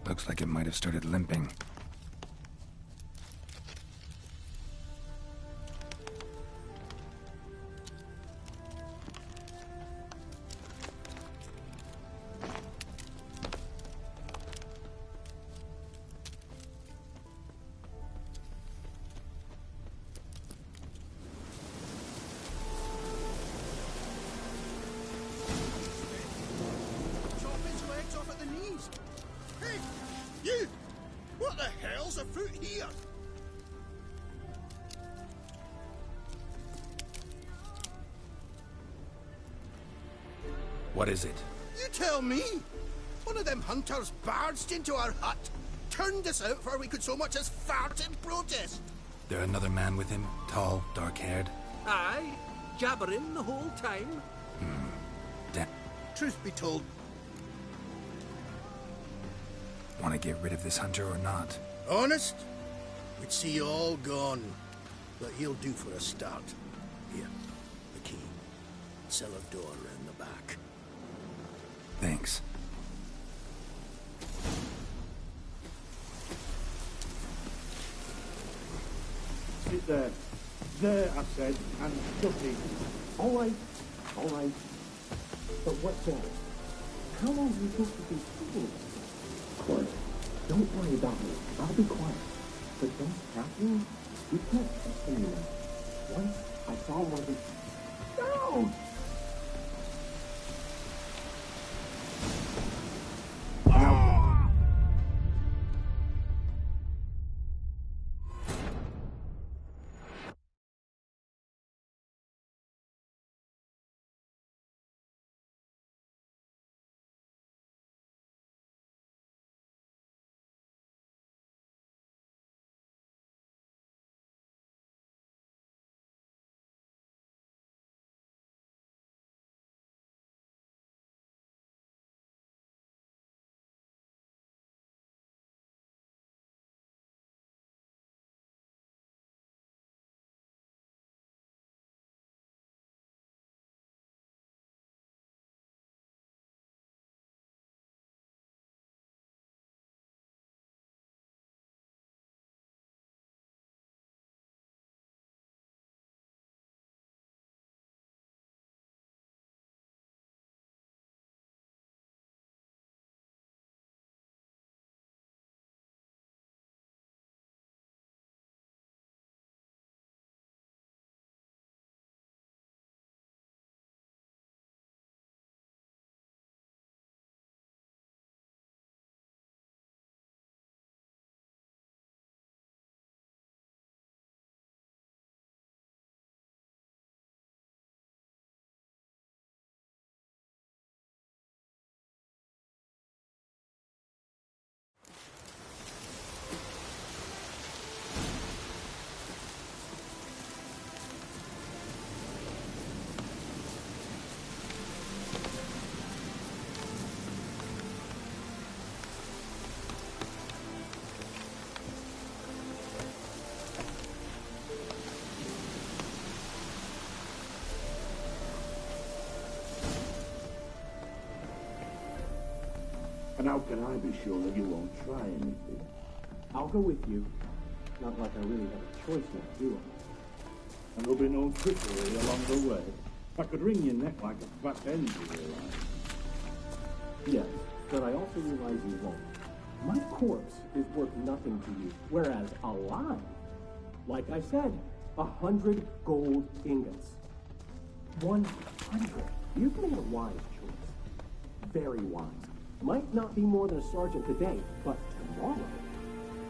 Speaker 1: Looks like it might have started limping.
Speaker 5: Chop his legs off at the knees. Hey, you! What the hell's afoot here?
Speaker 1: What is it?
Speaker 5: You tell me! One of them hunters barged into our hut, turned us out before we could so much as fart in protest.
Speaker 1: There another man with him? Tall, dark-haired?
Speaker 2: Aye, jabbering the whole time.
Speaker 5: Truth be told,
Speaker 1: Want to get rid of this hunter or not?
Speaker 5: honest, we'd see you all gone. But he'll do for a start. Here, the key. Cellar door round the back.
Speaker 1: Thanks.
Speaker 18: Sit there. There, I said, and shut it. All right. But what's that? How long are you supposed to be cool? Quiet. Don't worry about me. I'll be quiet. But don't happen. You can't trust anyone. Once I saw one of his... Down! And how can I be sure that you won't try anything? I'll go with you. Not like I really have a choice now, do I? And there'll be no trickery along the way. I could wring your neck like a fat hen, you realize. Yes, but I also realize you won't. My corpse is worth nothing to you, whereas alive, like I said, 100 gold ingots. 100. You've made a wise choice. Very wise. Might not be more than a sergeant today, but tomorrow.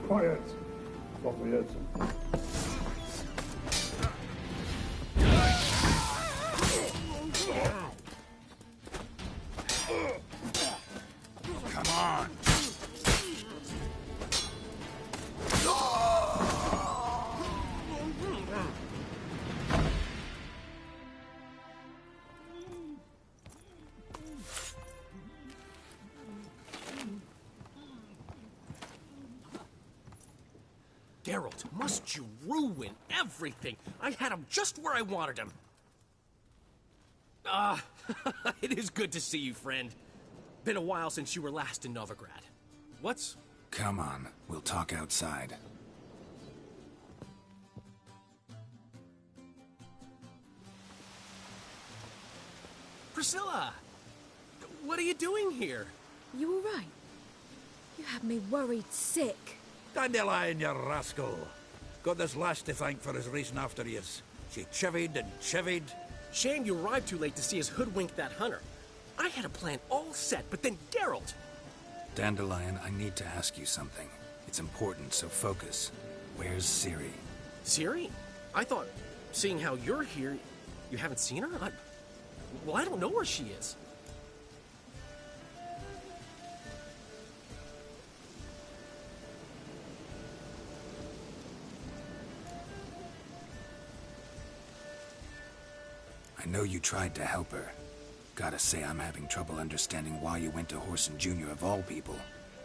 Speaker 8: Quiet. Thought we heard some.
Speaker 1: Come on.
Speaker 2: Geralt, must you ruin everything? I had him just where I wanted him. It is good to see you, friend. Been a while since you were last in Novigrad. What's...
Speaker 1: Come on, we'll talk outside.
Speaker 2: Priscilla! What are you doing here?
Speaker 15: You all right? You had me worried sick.
Speaker 11: Dandelion, you rascal. Got this lass to thank for his racing after yous. She chivied and chivied.
Speaker 2: Shame you arrived too late to see us hoodwink that hunter. I had a plan all set, but then Geralt...
Speaker 1: Dandelion, I need to ask you something. It's important, so focus. Where's Ciri?
Speaker 2: Ciri? I thought, seeing how you're here, you haven't seen her? Well, I don't know where she is.
Speaker 1: I know you tried to help her. Gotta say, I'm having trouble understanding why you went to Whoreson Jr. of all people.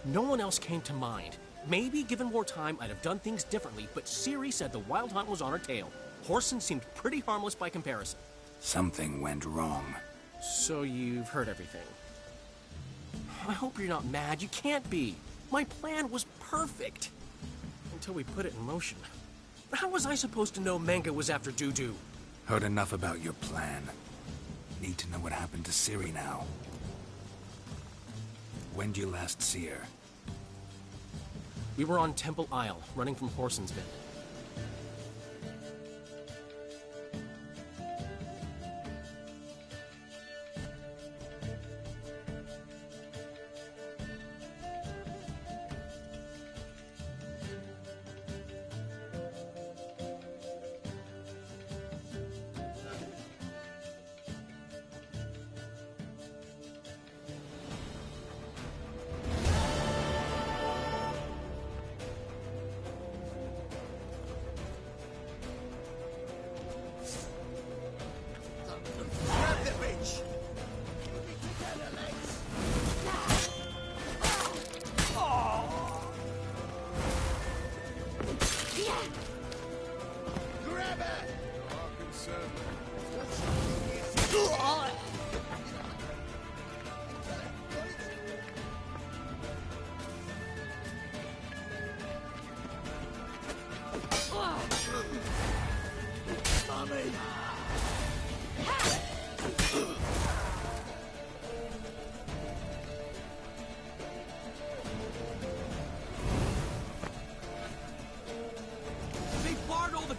Speaker 2: No one else came to mind. Maybe, given more time, I'd have done things differently, but Ciri said the Wild Hunt was on her tail. Whoreson seemed pretty harmless by comparison.
Speaker 1: Something went wrong.
Speaker 2: So you've heard everything. I hope you're not mad. You can't be. My plan was perfect. Until we put it in motion. How was I supposed to know Manga was after Dudu?
Speaker 1: Heard enough about your plan. Need to know what happened to Ciri now. When did you last see her?
Speaker 2: We were on Temple Isle, running from Whoreson's Bend.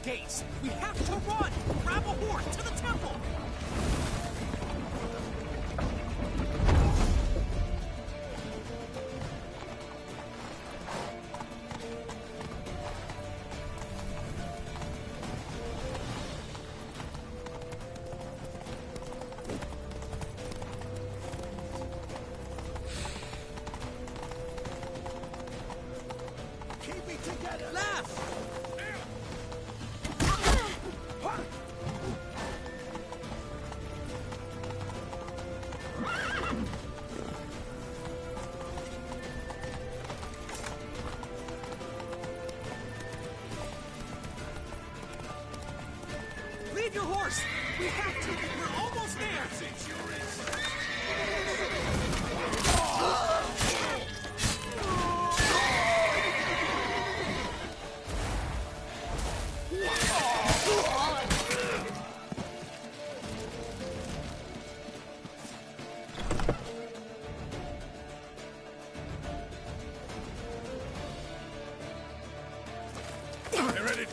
Speaker 2: Gates. We have to run! Grab a horse to the temple!
Speaker 10: Keep me together!
Speaker 2: Left! Leave your horse! We have to! We're almost there!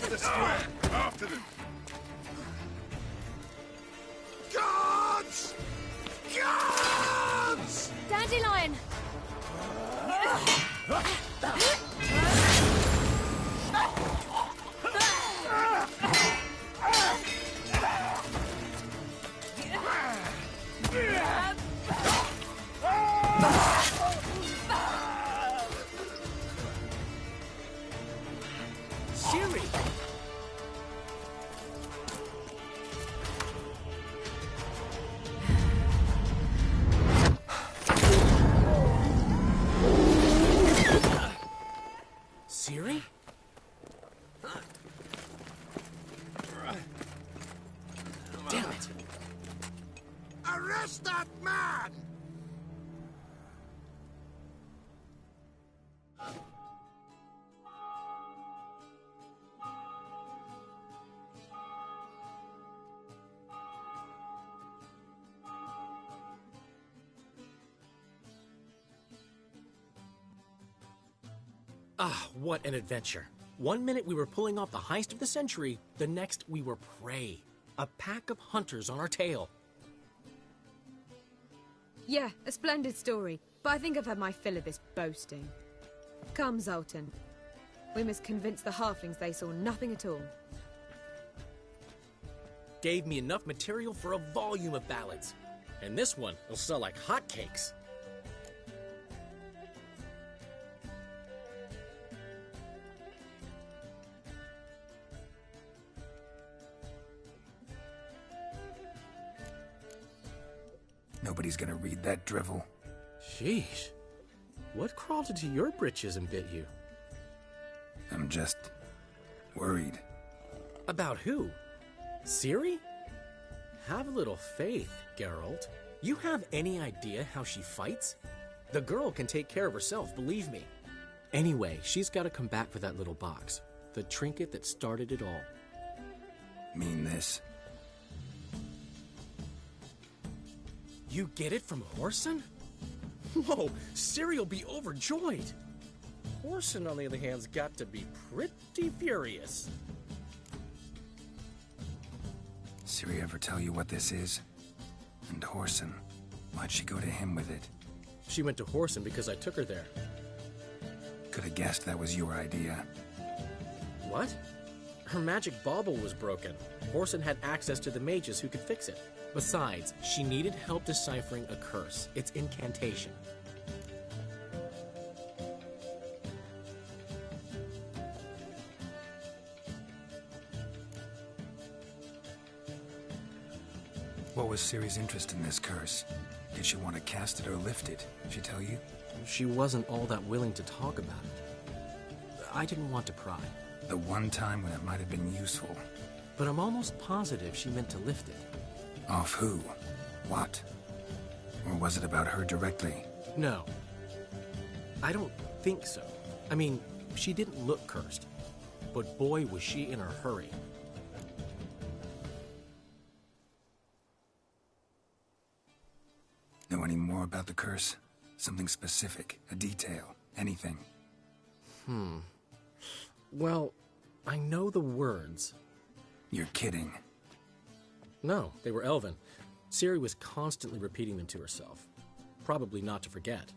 Speaker 3: After the square! After them! Guards! Guards!
Speaker 15: Dandelion!
Speaker 2: Siri! Siri? Damn it!
Speaker 3: Arrest that man!
Speaker 19: Ah, what an adventure. One minute we were pulling off the heist of the century, the next we were prey. A pack of hunters on our tail.
Speaker 15: Yeah, a splendid story, but I think I've had my fill of this boasting. Come, Zoltan. We must convince the halflings they saw nothing at all.
Speaker 19: Gave me enough material for a volume of ballads. And this one will sell like hotcakes.
Speaker 1: Nobody's gonna read that drivel.
Speaker 19: Sheesh. What crawled into your britches and bit you?
Speaker 1: I'm just worried.
Speaker 19: About who? Ciri? Have a little faith, Geralt. You have any idea how she fights? The girl can take care of herself, believe me. Anyway, she's got to come back for that little box. The trinket that started it all.
Speaker 1: Mean this?
Speaker 19: You get it from Whoreson? Whoa, Ciri will be overjoyed. Whoreson, on the other hand's got to be pretty furious.
Speaker 1: Ciri ever tell you what this is? And Whoreson, why'd she go to him with it?
Speaker 19: She went to Whoreson because I took her there.
Speaker 1: Could have guessed that was your idea.
Speaker 19: What? Her magic bauble was broken. Whoreson had access to the mages who could fix it. Besides, she needed help deciphering a curse. It's incantation.
Speaker 1: What was Ciri's interest in this curse? Did she want to cast it or lift it? Did she tell you?
Speaker 19: She wasn't all that willing to talk about it. I didn't want to pry.
Speaker 1: The one time when it might have been useful.
Speaker 19: But I'm almost positive she meant to lift it.
Speaker 1: Off who? What? Or was it about her directly?
Speaker 19: No. I don't think so. I mean, she didn't look cursed. But boy, was she in a hurry.
Speaker 1: Know any more about the curse? Something specific, a detail, anything?
Speaker 19: Well, I know the words.
Speaker 1: You're kidding.
Speaker 19: No, they were Elven. Ciri was constantly repeating them to herself. Probably not to forget.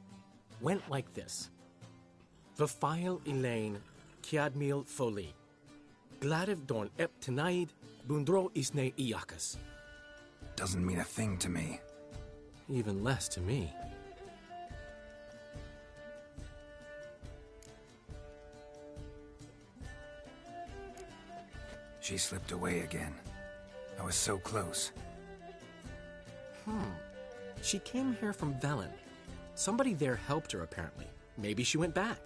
Speaker 19: Went like this. Vafile Elaine Kiadmil Foli. Gladiv Dorn Ep Tenaid Bundro Isne Iakas.
Speaker 1: Doesn't mean a thing to me.
Speaker 19: Even less to me.
Speaker 1: She slipped away again. I was so close.
Speaker 19: She came here from Velen. Somebody there helped her, apparently. Maybe she went back.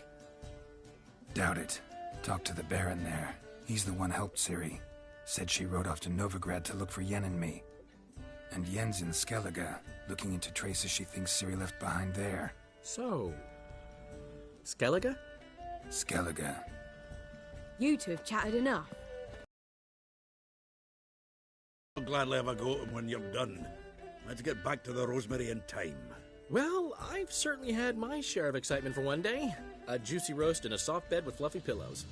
Speaker 1: Doubt it. Talked to the Baron there. He's the one helped Ciri. Said she rode off to Novigrad to look for Yen and me. And Yen's in Skellige, looking into traces she thinks Ciri left behind there.
Speaker 19: So... Skellige?
Speaker 1: Skellige.
Speaker 15: You two have chatted enough.
Speaker 11: I'll gladly have a go at him when you're done. Let's get back to the Rosemary in time.
Speaker 19: Well, I've certainly had my share of excitement for one day. A juicy roast and a soft bed with fluffy pillows.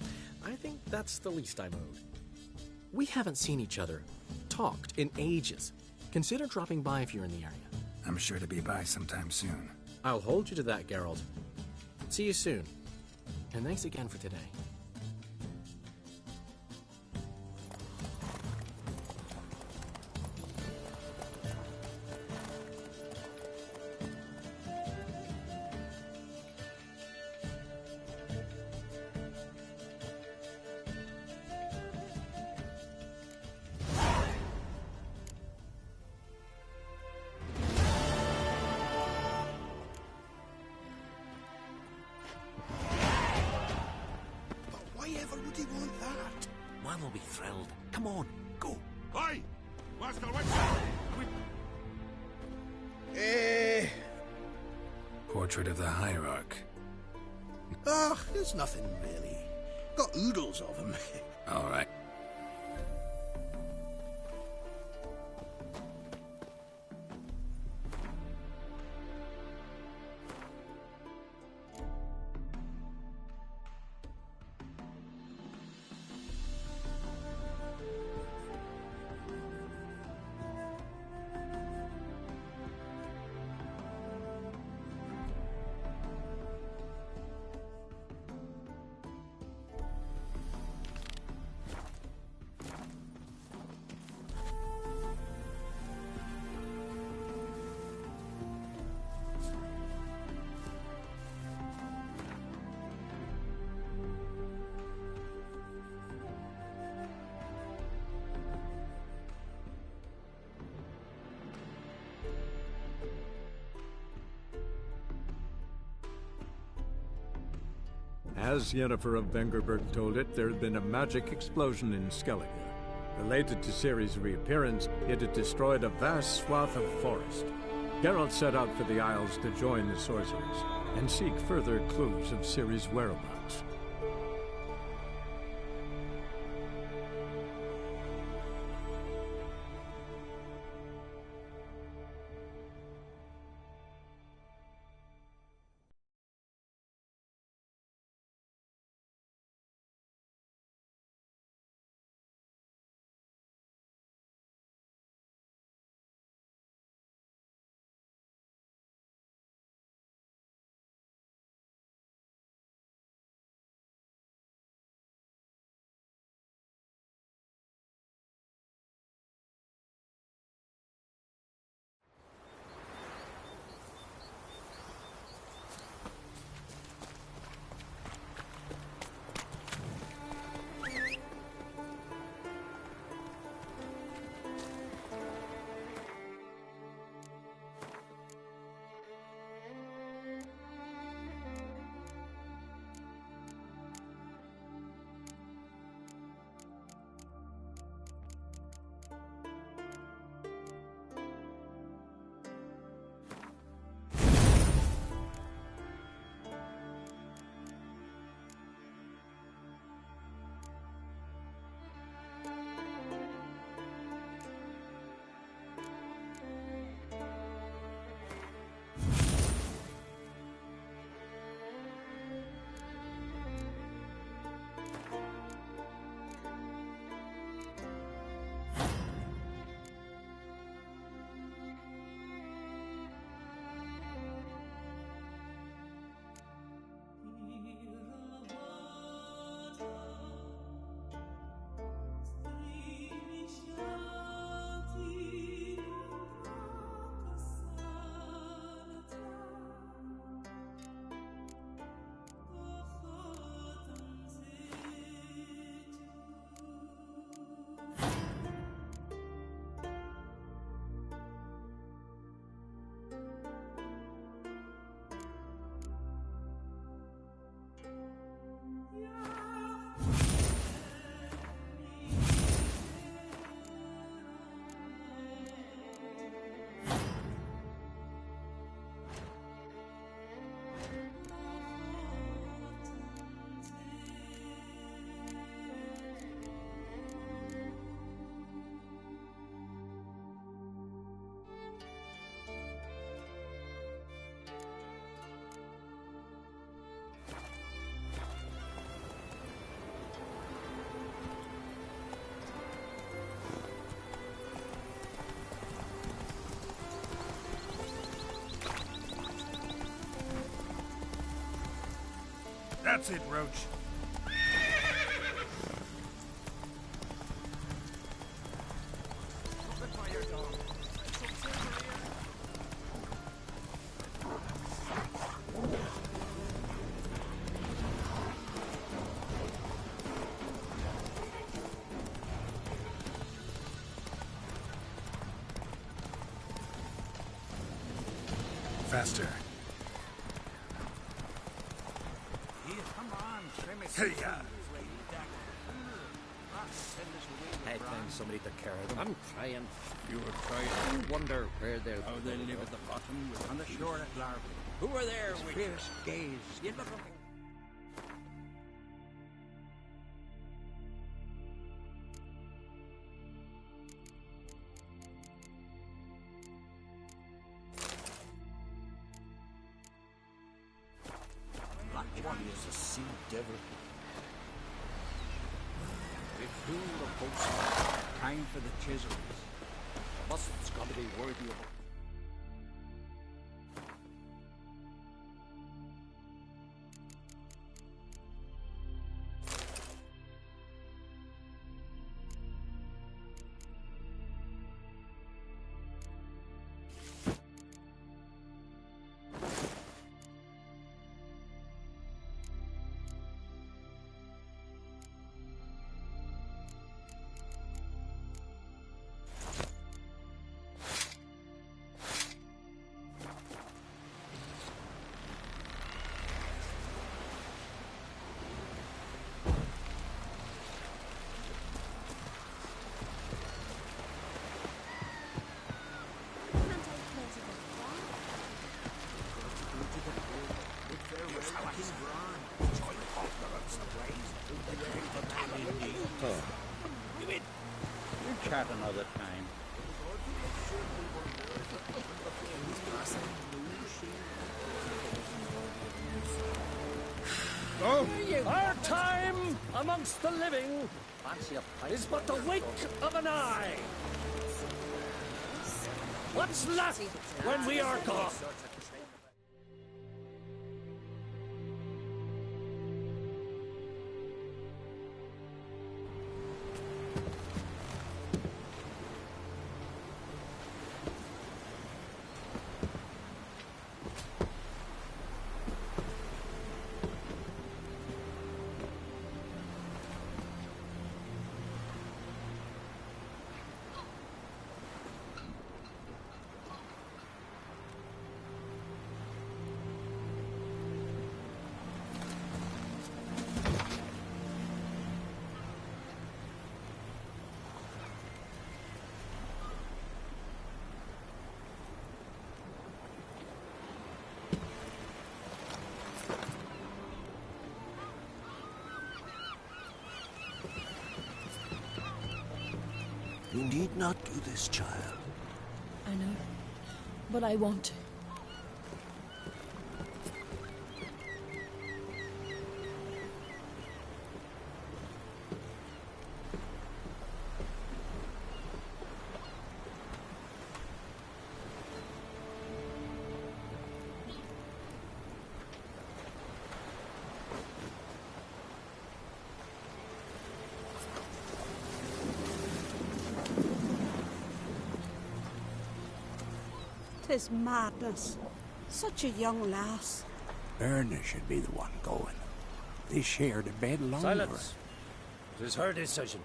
Speaker 19: I think that's the least I'm owed. We haven't seen each other, talked in ages. Consider dropping by if you're in the area.
Speaker 1: I'm sure to be by sometime soon.
Speaker 19: I'll hold you to that, Geralt. See you soon. And thanks again for today.
Speaker 5: Would he want that?
Speaker 4: Man will be thrilled. Come on, go.
Speaker 3: Aye! Master
Speaker 5: Eh...
Speaker 1: Portrait of the Hierarch.
Speaker 5: There's nothing really. Got oodles of them.
Speaker 1: All right.
Speaker 20: As Yennefer of Vengerberg told it, there had been a magic explosion in Skellige. Related to Ciri's reappearance, it had destroyed a vast swath of forest. Geralt set out for the Isles to join the sorcerers and seek further clues of Ciri's whereabouts.
Speaker 16: That's it, Roach.
Speaker 1: Faster.
Speaker 16: Here, come on,
Speaker 1: Hey,
Speaker 21: I'd find somebody to carry them. I'm trying.
Speaker 16: You were trying.
Speaker 21: I wonder where they'll...
Speaker 16: How they live at the bottom, on the shore at Larby.
Speaker 21: Who are there,
Speaker 16: His
Speaker 21: Witcher?
Speaker 16: fierce gaze.
Speaker 21: You look...
Speaker 16: That one is a sea devil.
Speaker 21: They fool the post.
Speaker 16: Time for the chisels.
Speaker 21: Must's got to be worthy of it.
Speaker 16: Chat another time.
Speaker 2: Oh, our time amongst the living is but the wink of an eye. What's left when we are gone?
Speaker 5: You need not do this, child.
Speaker 14: I know, but I want to.
Speaker 22: Tis madness. Such a young lass.
Speaker 11: Erna should be the one going. They shared a bed longer.
Speaker 2: Silence. It is her decision.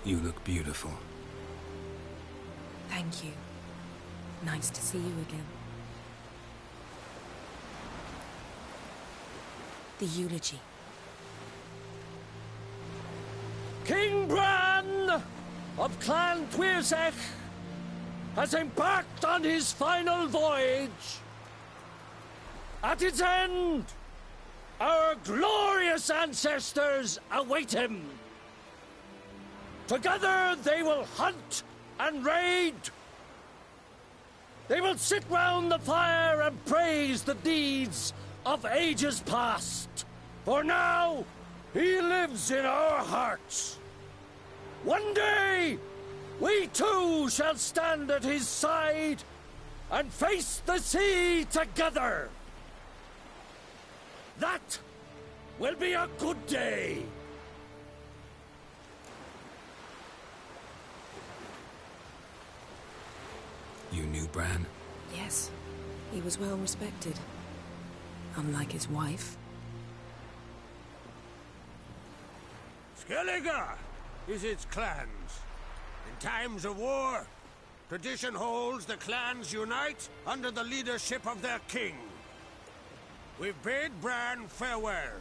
Speaker 1: You look beautiful.
Speaker 15: Thank you. Nice to see you again.
Speaker 7: The eulogy.
Speaker 2: King Bran of Clan Twirsech has embarked on his final voyage. At its end, our glorious ancestors await him. Together they will hunt and raid. They will sit round the fire and praise the deeds of ages past. For now, he lives in our hearts. One day, we too shall stand at his side and face the sea together. That will be a good day.
Speaker 1: You knew Bran?
Speaker 7: Yes, he was well respected. Unlike his wife.
Speaker 3: Skellige is its clans. In times of war, tradition holds the clans unite under the leadership of their king. We've bade Bran farewell.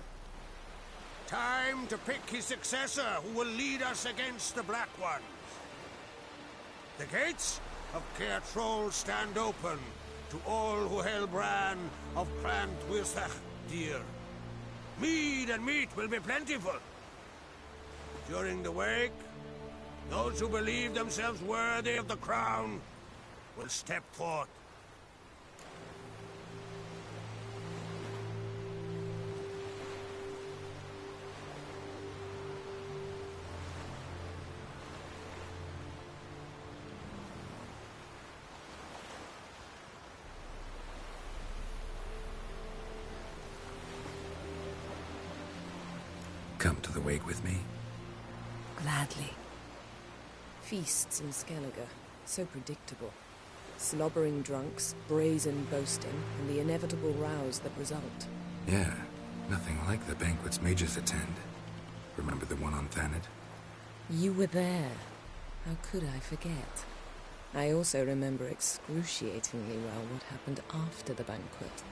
Speaker 3: Time to pick his successor who will lead us against the Black Ones. The gates of Caer Troll stand open to all who held Bran of Clan Twirsech dear. Mead and meat will be plentiful. During the wake, those who believe themselves worthy of the crown will step forth.
Speaker 1: Come to the wake with me?
Speaker 7: Gladly. Feasts in Skellige, so predictable. Slobbering drunks, brazen boasting, and the inevitable rows that result.
Speaker 1: Yeah, nothing like the banquets mages attend. Remember the one on Thanet?
Speaker 7: You were there. How could I forget? I also remember excruciatingly well what happened after the banquet.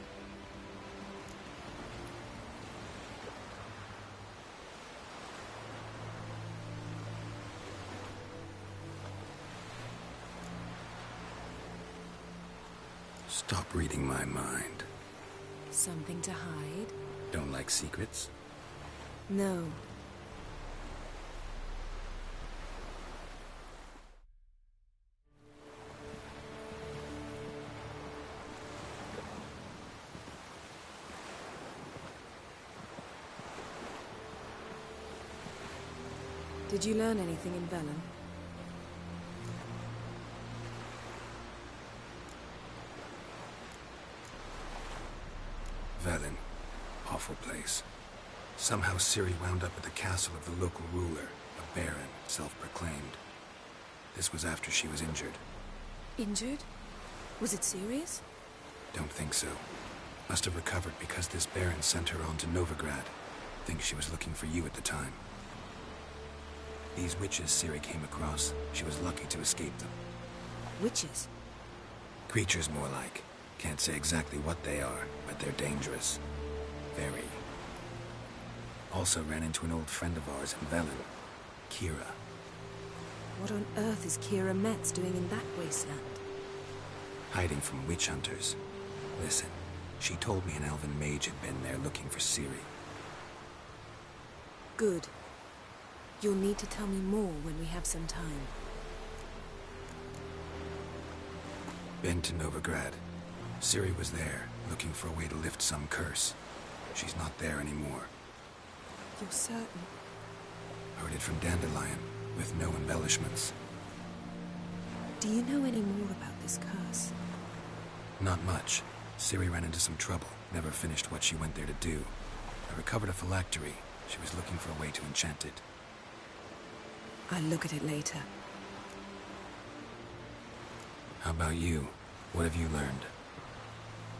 Speaker 1: Stop reading my mind.
Speaker 7: Something to hide?
Speaker 1: Don't like secrets?
Speaker 7: No. Did you learn anything in Velen?
Speaker 1: Velen. Awful place. Somehow Ciri wound up at the castle of the local ruler, a baron, self-proclaimed. This was after she was injured.
Speaker 7: Injured? Was it serious?
Speaker 1: Don't think so. Must have recovered because this baron sent her on to Novigrad. Think she was looking for you at the time. These witches Ciri came across, she was lucky to escape them.
Speaker 7: Witches?
Speaker 1: Creatures more like. Can't say exactly what they are, but they're dangerous. Very. Also ran into an old friend of ours in Velen, Kira.
Speaker 7: What on earth is Kira Metz doing in that wasteland?
Speaker 1: Hiding from witch hunters. Listen, she told me an elven mage had been there looking for Ciri.
Speaker 7: Good. You'll need to tell me more when we have some time.
Speaker 1: Been to Novigrad. Ciri was there, looking for a way to lift some curse. She's not there anymore.
Speaker 7: You're certain?
Speaker 1: Heard it from Dandelion, with no embellishments.
Speaker 7: Do you know any more about this curse?
Speaker 1: Not much. Ciri ran into some trouble, never finished what she went there to do. I recovered a phylactery. She was looking for a way to enchant it.
Speaker 7: I'll look at it later.
Speaker 1: How about you? What have you learned?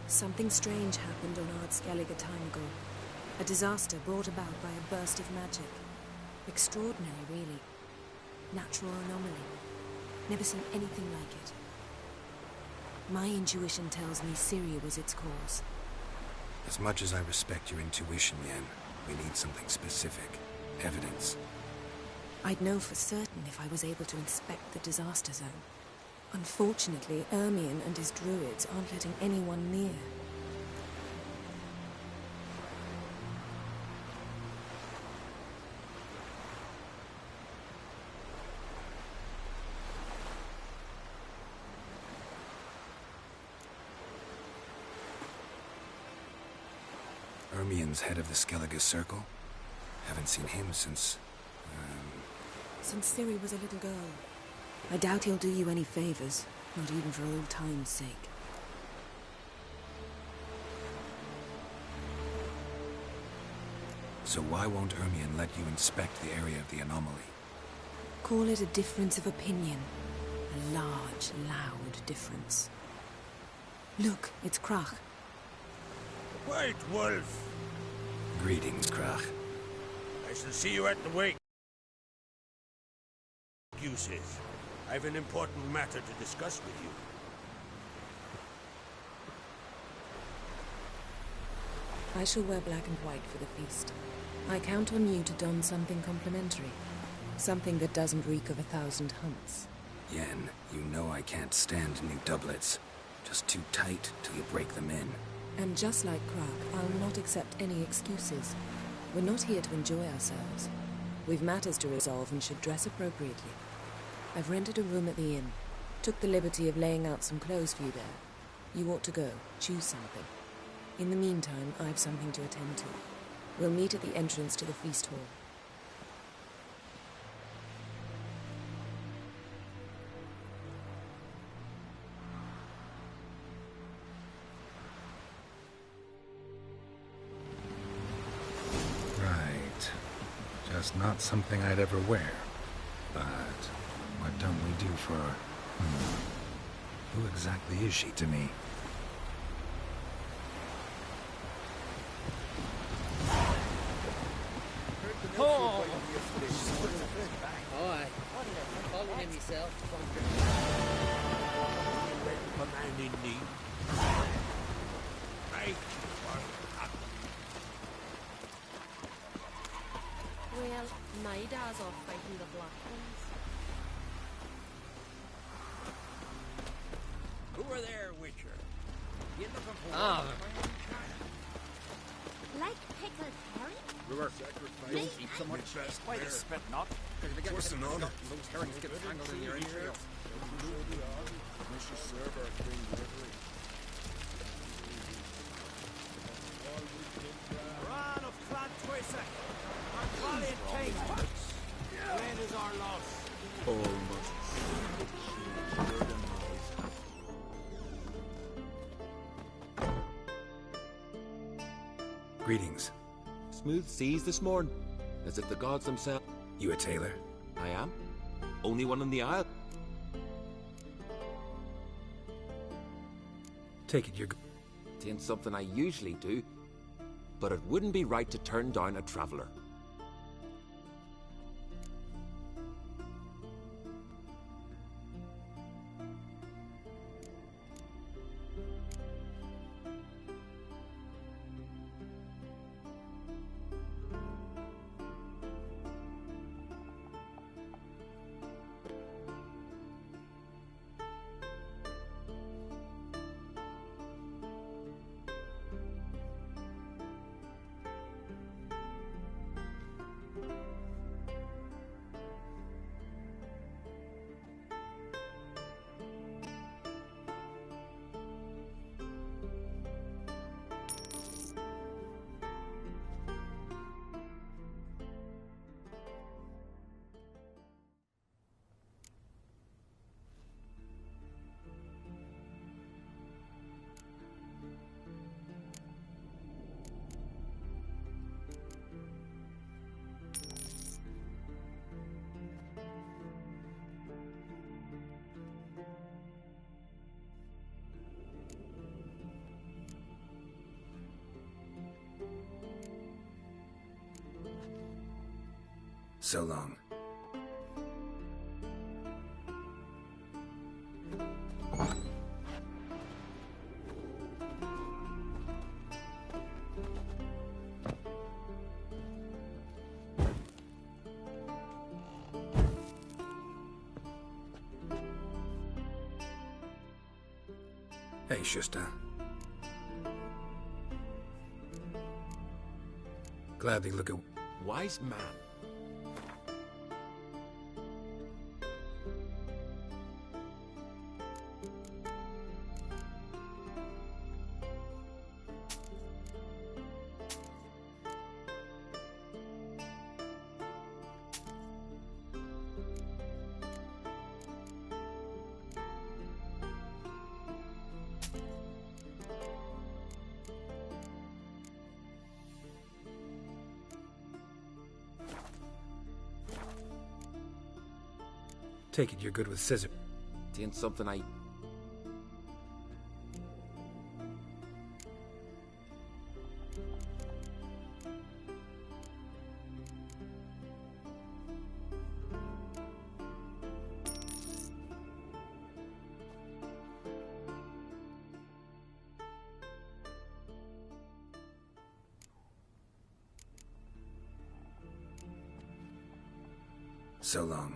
Speaker 7: Something strange happened on Ard Skellige time ago. A disaster brought about by a burst of magic. Extraordinary, really. Natural anomaly. Never seen anything like it. My intuition tells me Ciri was its cause.
Speaker 1: As much as I respect your intuition, Yen, we need something specific. Evidence.
Speaker 7: I'd know for certain if I was able to inspect the disaster zone. Unfortunately, Ermion and his druids aren't letting anyone near.
Speaker 1: Ermion's head of the Skellige Circle? Haven't seen him since...
Speaker 7: Since Ciri was a little girl. I doubt he'll do you any favors, not even for old time's sake.
Speaker 1: So why won't Ermion let you inspect the area of the anomaly?
Speaker 7: Call it a difference of opinion. A large, loud difference. Look, it's Krach.
Speaker 3: White Wolf!
Speaker 1: Greetings, Krach.
Speaker 3: I shall see you at the wake. Excuses. I've an important matter to discuss with you.
Speaker 7: I shall wear black and white for the feast. I count on you to don something complimentary. Something that doesn't reek of 1,000 hunts.
Speaker 1: Yen, you know I can't stand new doublets. Just too tight till you break them in.
Speaker 7: And just like Krach, I'll not accept any excuses. We're not here to enjoy ourselves. We've matters to resolve and should dress appropriately. I've rented a room at the inn. Took the liberty of laying out some clothes for you there. You ought to go. Choose something. In the meantime, I've something to attend to. We'll meet at the entrance to the feast hall.
Speaker 1: Right. Just not something I'd ever wear. But what don't we do for... Who exactly is she to me?
Speaker 13: Oh! Aye. Following him myself.
Speaker 3: Man in need. Right.
Speaker 14: Well, my dad's off fighting the Black Ones.
Speaker 3: Who are there, Witcher? You looking for
Speaker 12: Like pickled herring?
Speaker 16: River, don't eat so much.
Speaker 17: Why they spit not?
Speaker 16: Because if you get
Speaker 17: Force
Speaker 16: the
Speaker 17: on.
Speaker 16: those herrings get tangled in your entrails.
Speaker 10: Ran of Clan Twisek, our valiant king. When is our loss?
Speaker 1: Greetings.
Speaker 23: Smooth seas this morning, as if the gods themselves...
Speaker 1: You a tailor?
Speaker 23: I am. Only one in the isle.
Speaker 1: Take it you're...
Speaker 23: It ain't something I usually do, but it wouldn't be right to turn down a traveller.
Speaker 1: So long.
Speaker 11: Hey, Schuster. Gladly look at...
Speaker 23: Wise man.
Speaker 11: Take it you're good with scissors.
Speaker 23: Ain't something I...
Speaker 11: So long.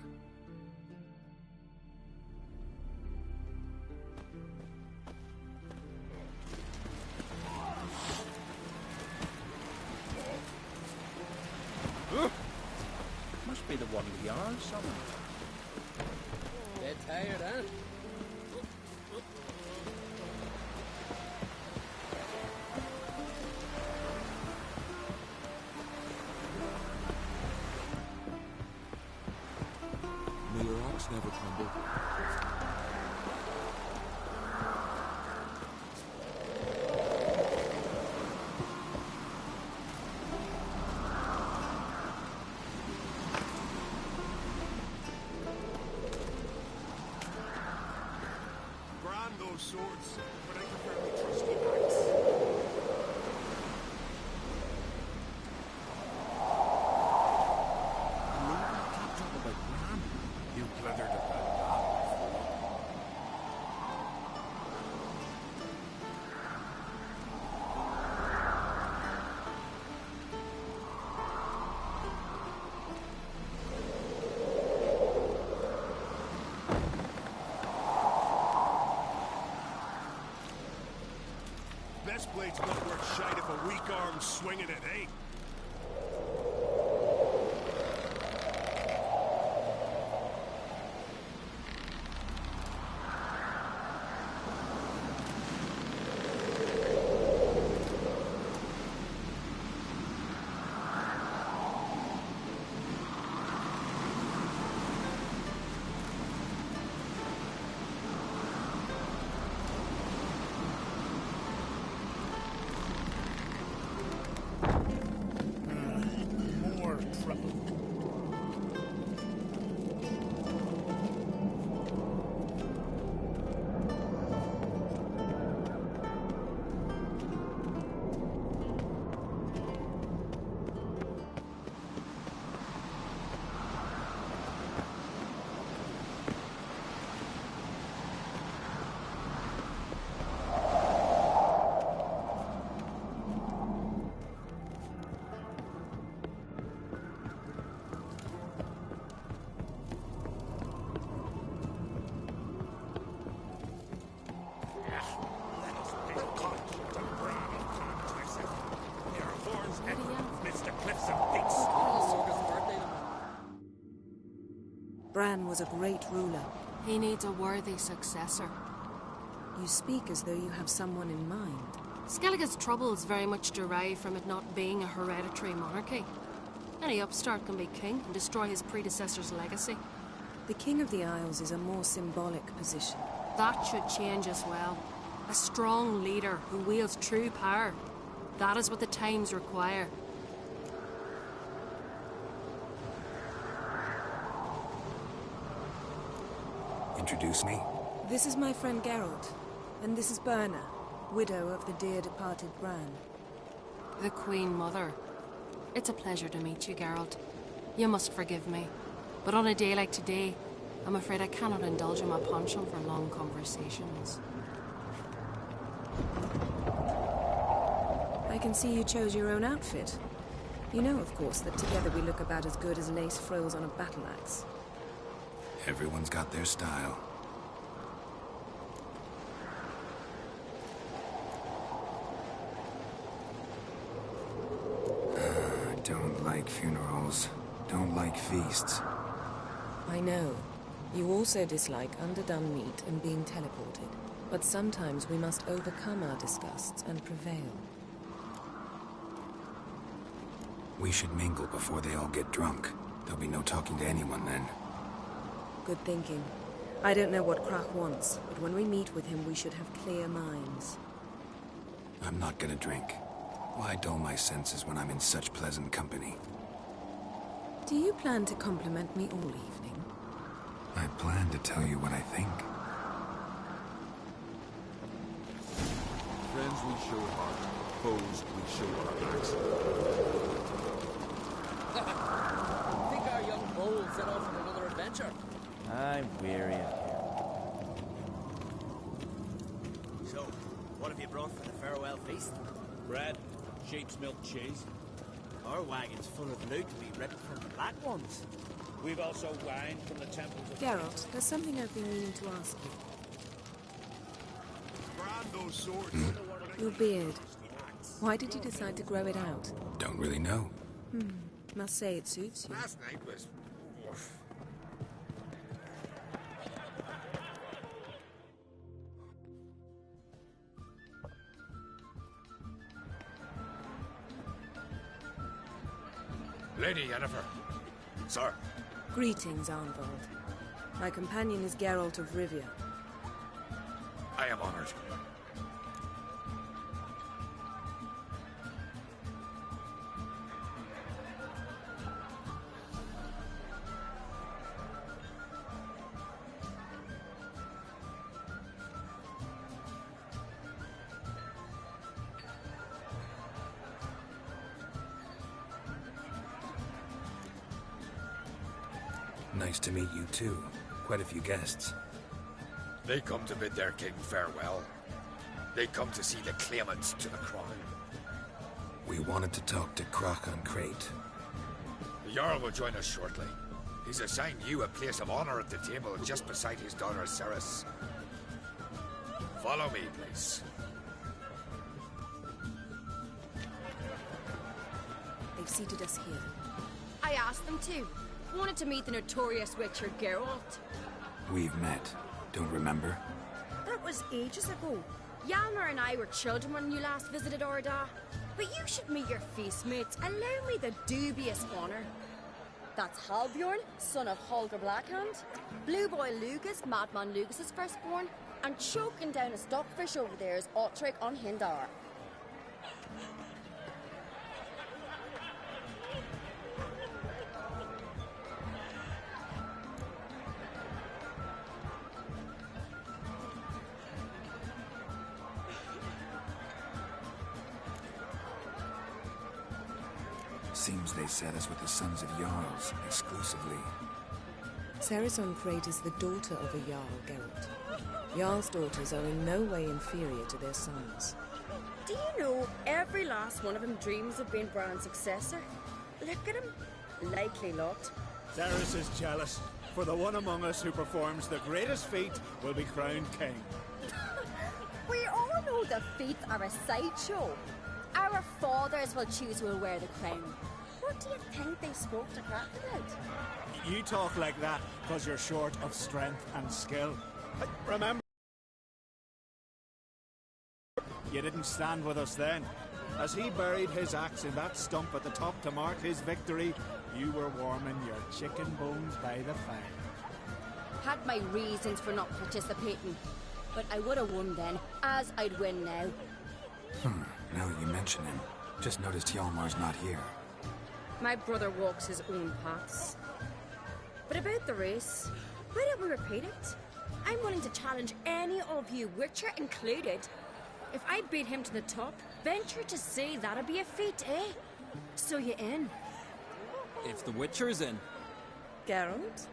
Speaker 16: Must be the one with the arms, something.
Speaker 13: Get tired, huh?
Speaker 23: May your axe never crumble.
Speaker 3: Those swords, but I prefer my trusty axe.
Speaker 16: Keep talking about Bran. You blithered about that before.
Speaker 3: Best blade's not worth shite if a weak arm's swinging it, eh?
Speaker 7: Bran was a great ruler.
Speaker 14: He needs a worthy successor.
Speaker 7: You speak as though you have someone in mind.
Speaker 14: Skellige's troubles very much derive from it not being a hereditary monarchy. Any upstart can be king and destroy his predecessor's legacy.
Speaker 7: The King of the Isles is a more symbolic position.
Speaker 14: That should change as well. A strong leader who wields true power. That is what the times require.
Speaker 11: Introduce me.
Speaker 7: This is my friend Geralt, and this is Berna, widow of the dear departed Bran.
Speaker 14: The Queen Mother. It's a pleasure to meet you, Geralt. You must forgive me, but on a day like today, I'm afraid I cannot indulge in my penchant for long conversations.
Speaker 7: I can see you chose your own outfit. You know, of course, that together we look about as good as lace frills on a battle axe.
Speaker 1: Everyone's got their style. Jarls don't like feasts.
Speaker 7: I know. You also dislike underdone meat and being teleported. But sometimes we must overcome our disgusts and prevail.
Speaker 1: We should mingle before they all get drunk. There'll be no talking to anyone then.
Speaker 7: Good thinking. I don't know what Krach wants, but when we meet with him we should have clear minds.
Speaker 1: I'm not gonna drink. Why dull my senses when I'm in such pleasant company?
Speaker 7: Do you plan to compliment me all evening?
Speaker 1: I plan to tell you what I think.
Speaker 16: Friends we show heart, foes we show our backs.
Speaker 13: Think our young bull set off on another adventure?
Speaker 6: I'm weary of him.
Speaker 9: So, what have you brought for the farewell feast?
Speaker 6: Bread, sheep's milk cheese.
Speaker 9: Our wagon's full of loot we ripped from the Black Ones.
Speaker 6: We've also wine from the temples of...
Speaker 7: Geralt, there's something I've been meaning to ask you.
Speaker 16: Those swords.
Speaker 7: Your beard. Why did you decide to grow it out?
Speaker 1: Don't really know.
Speaker 7: Must say it suits you.
Speaker 16: Last night was... Lady Yennefer. Sir.
Speaker 7: Greetings, Arnvald. My companion is Geralt of Rivia.
Speaker 16: I am honored.
Speaker 1: Nice to meet you too. Quite a few guests.
Speaker 16: They come to bid their king farewell. They come to see the claimants to the crown.
Speaker 1: We wanted to talk to Krach on Crate.
Speaker 16: The Jarl will join us shortly. He's assigned you a place of honor at the table just beside his daughter Ceres. Follow me, please.
Speaker 7: They've seated us here.
Speaker 17: I asked them to. Wanted to meet the notorious Witcher Geralt.
Speaker 1: We've met. Don't remember?
Speaker 17: That was ages ago. Hjalmar and I were children when you last visited Orda. But you should meet your feast mates. Allow me the dubious honor. That's Halbjorn, son of Holger Blackhand. Blue Boy Lucas, Madman Lucas's firstborn. And choking down a stockfish over there is Ottric on Hindar.
Speaker 1: Seems they set us with the sons of Jarls, exclusively.
Speaker 7: Ceres on Crate is the daughter of a Jarl, Geralt. Jarl's daughters are in no way inferior to their sons.
Speaker 17: Do you know every last one of them dreams of being Bran's successor? Look at him. Likely lot.
Speaker 6: Ceres is jealous, for the one among us who performs the greatest feat will be crowned king.
Speaker 17: We all know the feats are a sideshow. Our fathers will choose who will wear the crown. What do you think they spoke to Krach about?
Speaker 6: You talk like that because you're short of strength and skill. Remember, you didn't stand with us then. As he buried his axe in that stump at the top to mark his victory, you were warming your chicken bones by the fire.
Speaker 17: Had my reasons for not participating, but I would have won then, as I'd win now.
Speaker 1: Now that you mention him, just noticed Hjalmar's not here.
Speaker 17: My brother walks his own paths. But about the race, why don't we repeat it? I'm willing to challenge any of you, Witcher included. If I beat him to the top, venture to say that'd be a feat, eh? So you in?
Speaker 13: If the Witcher's in.
Speaker 7: Geralt?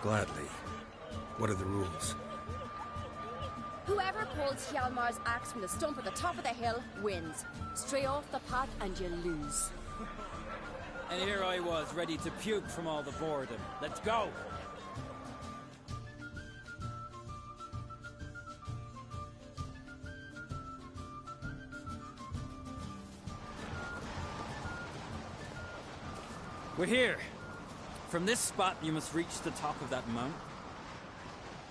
Speaker 1: Gladly. What are the rules?
Speaker 17: Whoever pulls Hjalmar's axe from the stump at the top of the hill wins. Stray off the path and you lose.
Speaker 9: And here I was, ready to puke from all the boredom. Let's go! We're here. From this spot, you must reach the top of that mountain.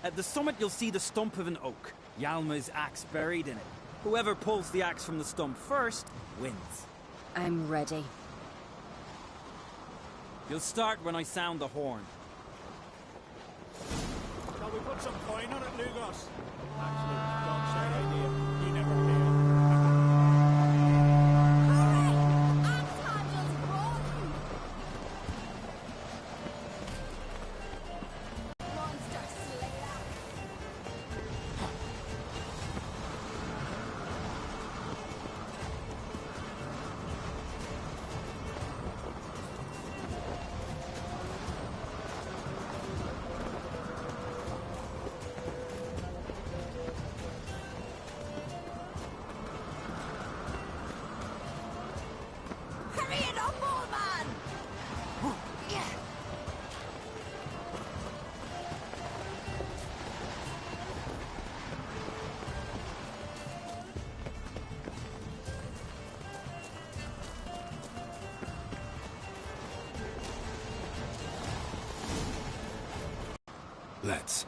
Speaker 9: At the summit, you'll see the stump of an oak. Yalma's axe buried in it. Whoever pulls the axe from the stump first, wins.
Speaker 17: I'm ready.
Speaker 9: You'll start when I sound the horn.
Speaker 6: Shall we put some coin on it, Lugos? Actually, don't say idea. He never paid.
Speaker 1: Let's.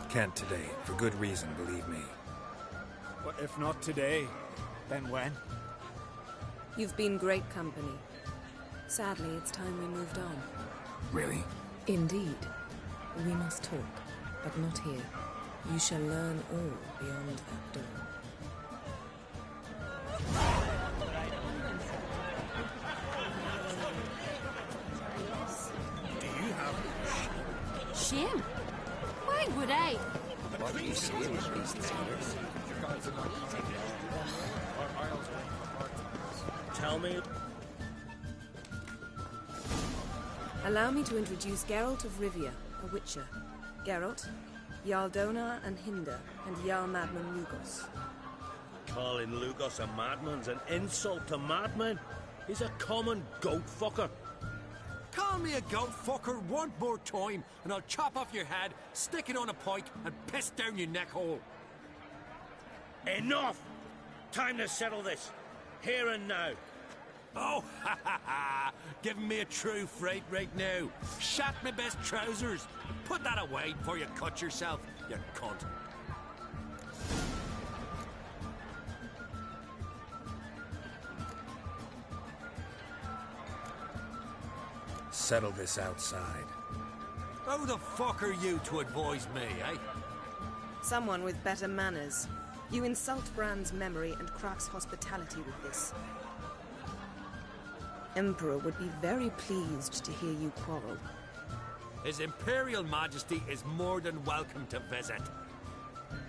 Speaker 1: Can't today, for good reason, believe me.
Speaker 6: But if not today, then when?
Speaker 7: You've been great company. Sadly, it's time we moved on.
Speaker 1: Really?
Speaker 7: Indeed. We must talk, but not here. You shall learn all beyond that door.
Speaker 3: Do you have
Speaker 17: Shame? Why would I?
Speaker 4: What are you saying with these things?
Speaker 3: Tell me.
Speaker 7: Allow me to introduce Geralt of Rivia, a witcher. Geralt, Jarl Donar and Hinder, and Jarl Madman Lugos.
Speaker 3: Calling Lugos a madman's an insult to madmen. He's a common goat fucker.
Speaker 2: Call me a goat fucker one more time, and I'll chop off your head, stick it on a pike, and piss down your neck hole.
Speaker 3: Enough! Time to settle this. Here and now.
Speaker 2: Oh, ha ha ha! Giving me a true fright right now. Shat my best trousers. Put that away before you cut yourself, you cunt.
Speaker 1: Settle this outside.
Speaker 2: Who the fuck are you to advise me, eh?
Speaker 7: Someone with better manners. You insult Brand's memory and Crach's hospitality with this. Emperor would be very pleased to hear you quarrel.
Speaker 2: His Imperial Majesty is more than welcome to visit.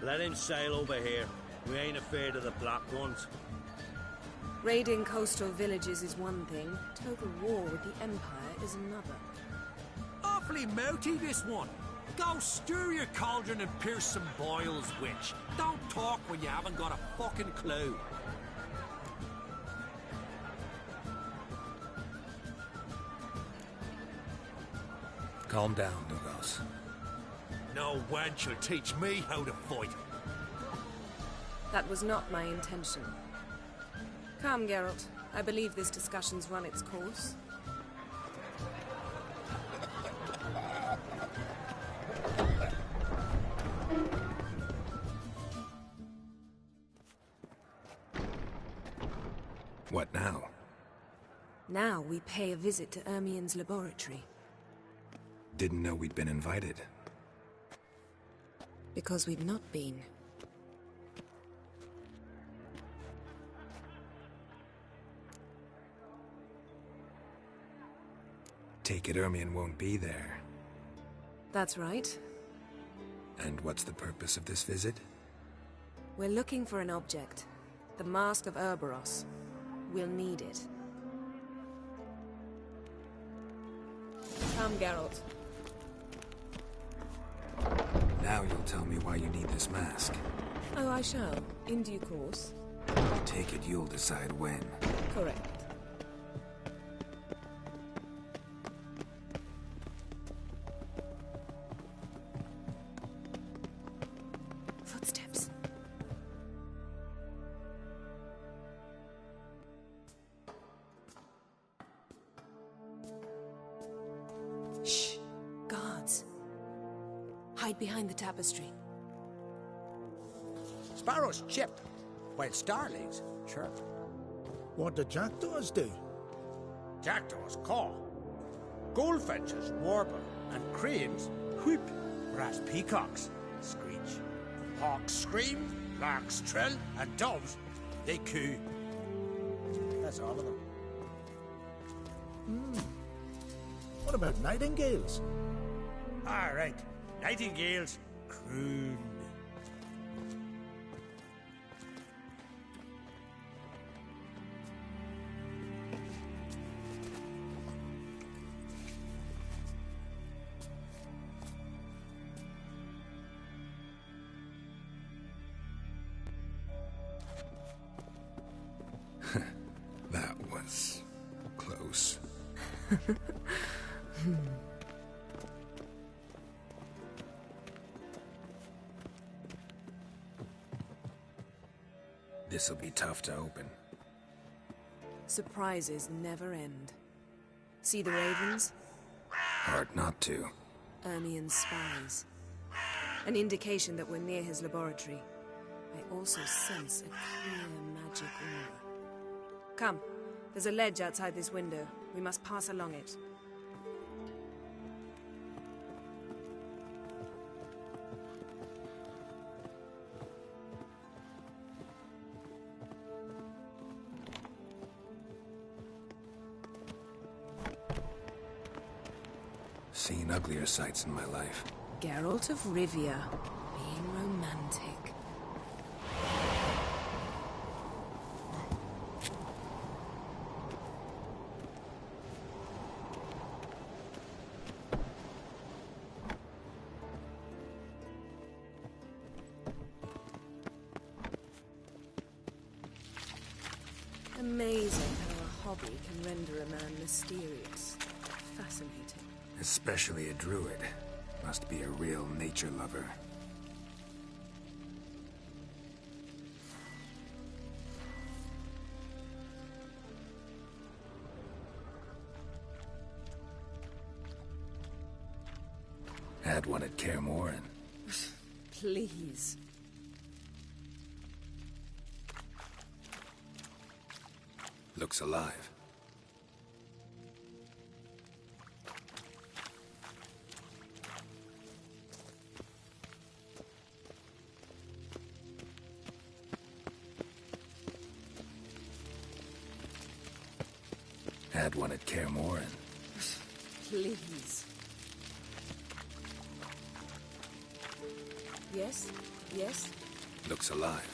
Speaker 3: Let him sail over here. We ain't afraid of the Black Ones.
Speaker 7: Raiding coastal villages is one thing. Total war with the Empire is another.
Speaker 2: Awfully mouty, this one. Go stir your cauldron and pierce some boils, witch. Don't talk when you haven't got a fucking clue.
Speaker 1: Calm down, Lugos.
Speaker 2: No wench will teach me how to fight.
Speaker 7: That was not my intention. Come, Geralt. I believe this discussion's run its course.
Speaker 1: What now?
Speaker 7: Now we pay a visit to Ermien's laboratory.
Speaker 1: Didn't know we'd been invited.
Speaker 7: Because we've not been.
Speaker 1: Take it Ermion won't be there.
Speaker 7: That's right.
Speaker 1: And what's the purpose of this visit?
Speaker 7: We're looking for an object. The Mask of Urboros. We'll need it. Come, Geralt.
Speaker 1: Now you'll tell me why you need this mask.
Speaker 7: Oh, I shall. In due course.
Speaker 1: Take it you'll decide when.
Speaker 7: Correct. Footsteps. Shh. Guards. Hide behind the tapestry.
Speaker 3: Sparrows chip, while starlings chirp.
Speaker 5: What do jackdaws do?
Speaker 3: Jackdaws caw. Goldfinches warble, and cranes whoop, whereas peacocks screech. Hawks scream, larks trill, and doves, they coo. That's all of them.
Speaker 5: What about nightingales?
Speaker 3: All right, nightingales croon.
Speaker 1: That was close. This'll be tough to open.
Speaker 7: Surprises never end. See the ravens?
Speaker 1: Hard not to.
Speaker 7: Ermion's spies. An indication that we're near his laboratory. I also sense a clear magic aura. Come, there's a ledge outside this window. We must pass along it.
Speaker 1: Seen uglier sights in my life.
Speaker 7: Geralt of Rivia, being romantic. Amazing how a hobby can render a man mysterious. Fascinating.
Speaker 1: Especially a druid. Must be a real nature lover. Had one at Kaer Morhen.
Speaker 7: Please.
Speaker 1: Looks alive. Had one at Kaer Morhen.
Speaker 7: Please. Yes? Yes?
Speaker 1: Looks alive.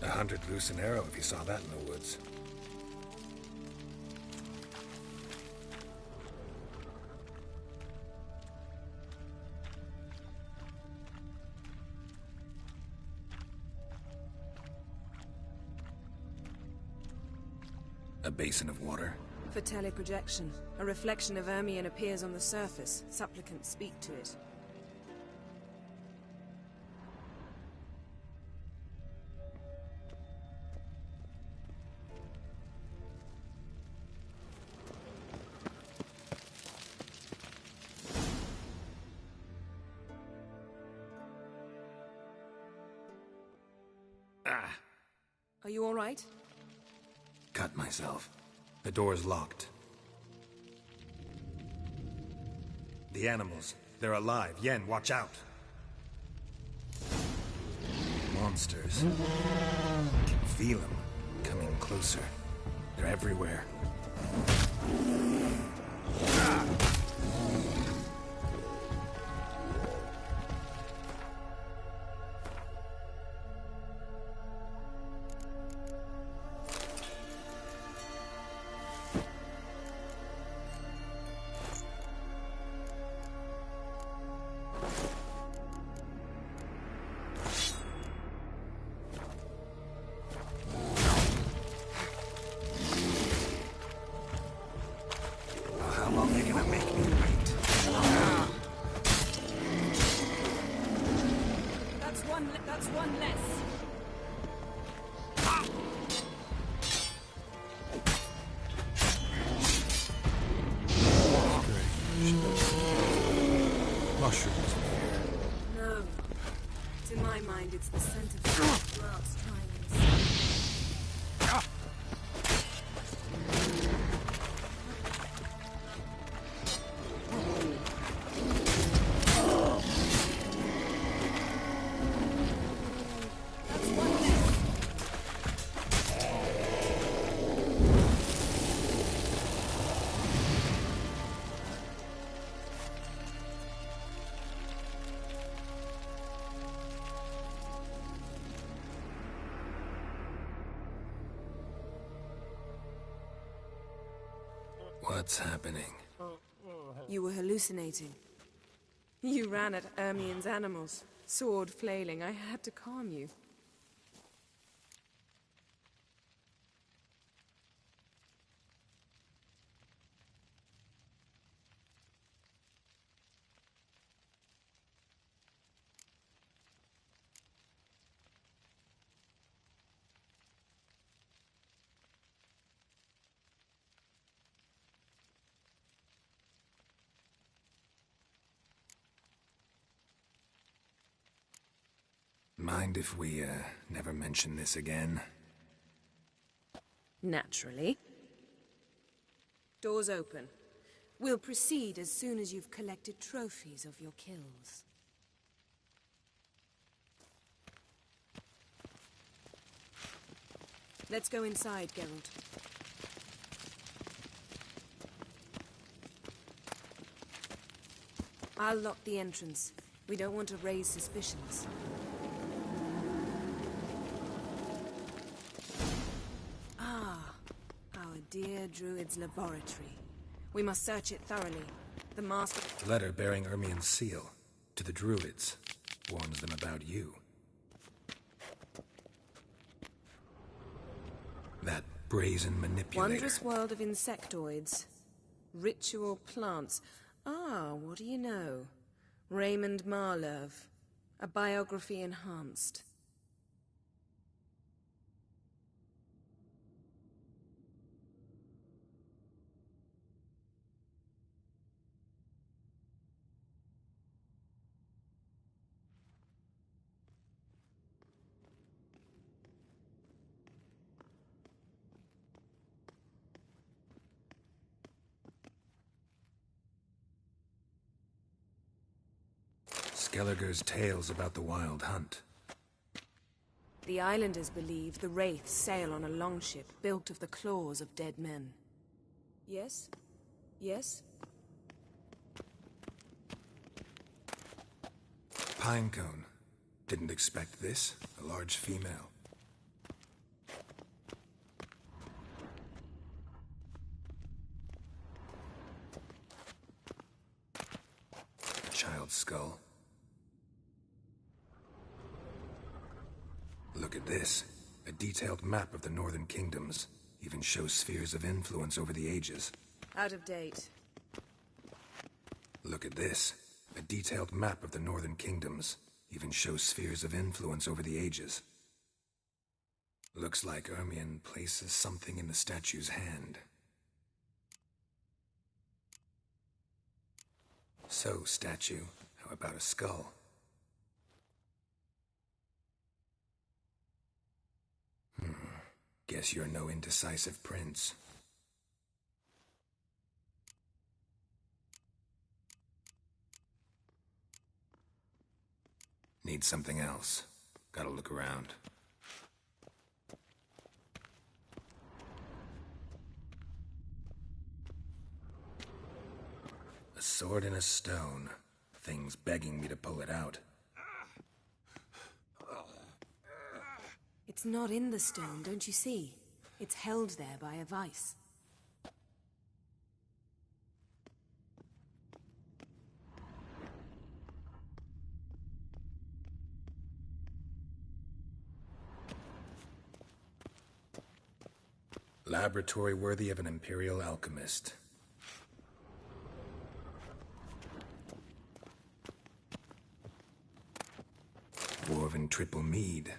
Speaker 1: $100 loose an arrow if you saw that in the woods. A basin of water.
Speaker 7: For teleprojection. A reflection of Ermion appears on the surface. Supplicants speak to it. Are you all right?
Speaker 1: Cut myself. The door's locked.
Speaker 8: The animals. They're alive. Yen, watch out.
Speaker 1: Monsters. I can feel them coming closer. They're everywhere.
Speaker 7: That's one less.
Speaker 1: Mushrooms.
Speaker 7: No. To my mind, it's the scent of grass trying inside.
Speaker 1: What's happening?
Speaker 7: You were hallucinating. You ran at Ermien's animals, sword flailing. I had to calm you.
Speaker 1: Mind if we, never mention this again?
Speaker 7: Naturally. Doors open. We'll proceed as soon as you've collected trophies of your kills. Let's go inside, Geralt. I'll lock the entrance. We don't want to raise suspicions. Our dear Druid's laboratory. We must search it thoroughly. The master...
Speaker 1: The letter bearing Ermien's seal to the Druids warns them about you. That brazen manipulator.
Speaker 7: Wondrous world of insectoids. Ritual plants. What do you know? Raymond Marlove. A biography enhanced.
Speaker 1: Skelliger's tales about the Wild Hunt.
Speaker 7: The islanders believe the wraiths sail on a longship built of the claws of dead men. Yes? Yes?
Speaker 1: Pinecone. Didn't expect this. A large female. A child's skull. Look at this. A detailed map of the Northern Kingdoms. Even shows spheres of influence over the ages.
Speaker 7: Out of date.
Speaker 1: Look at this. A detailed map of the Northern Kingdoms. Even shows spheres of influence over the ages. Looks like Ermien places something in the statue's hand. So, statue, how about a skull? Guess you're no indecisive prince. Need something else. Gotta look around. A sword and a stone. Thing's begging me to pull it out.
Speaker 7: It's not in the stone, don't you see? It's held there by a vice.
Speaker 1: Laboratory worthy of an imperial alchemist. Dwarven triple mead.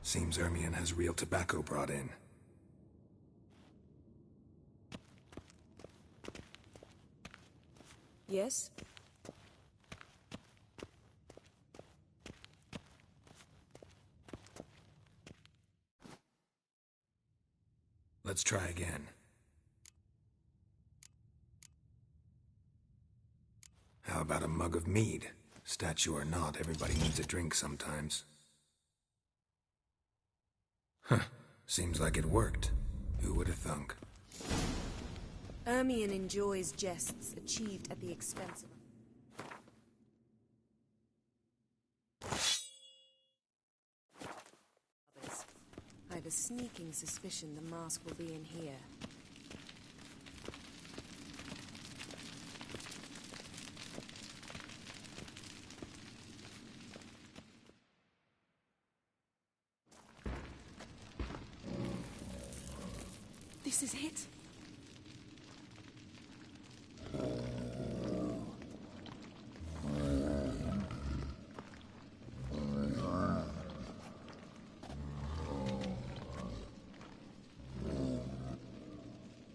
Speaker 1: Seems Ermion has real tobacco brought in.
Speaker 7: Yes?
Speaker 1: Let's try again. How about a mug of mead? Statue or not, everybody needs a drink sometimes. Huh. Seems like it worked. Who would have thunk?
Speaker 7: Ermion enjoys jests achieved at the expense of... others. I have a sneaking suspicion the mask will be in here. This is it.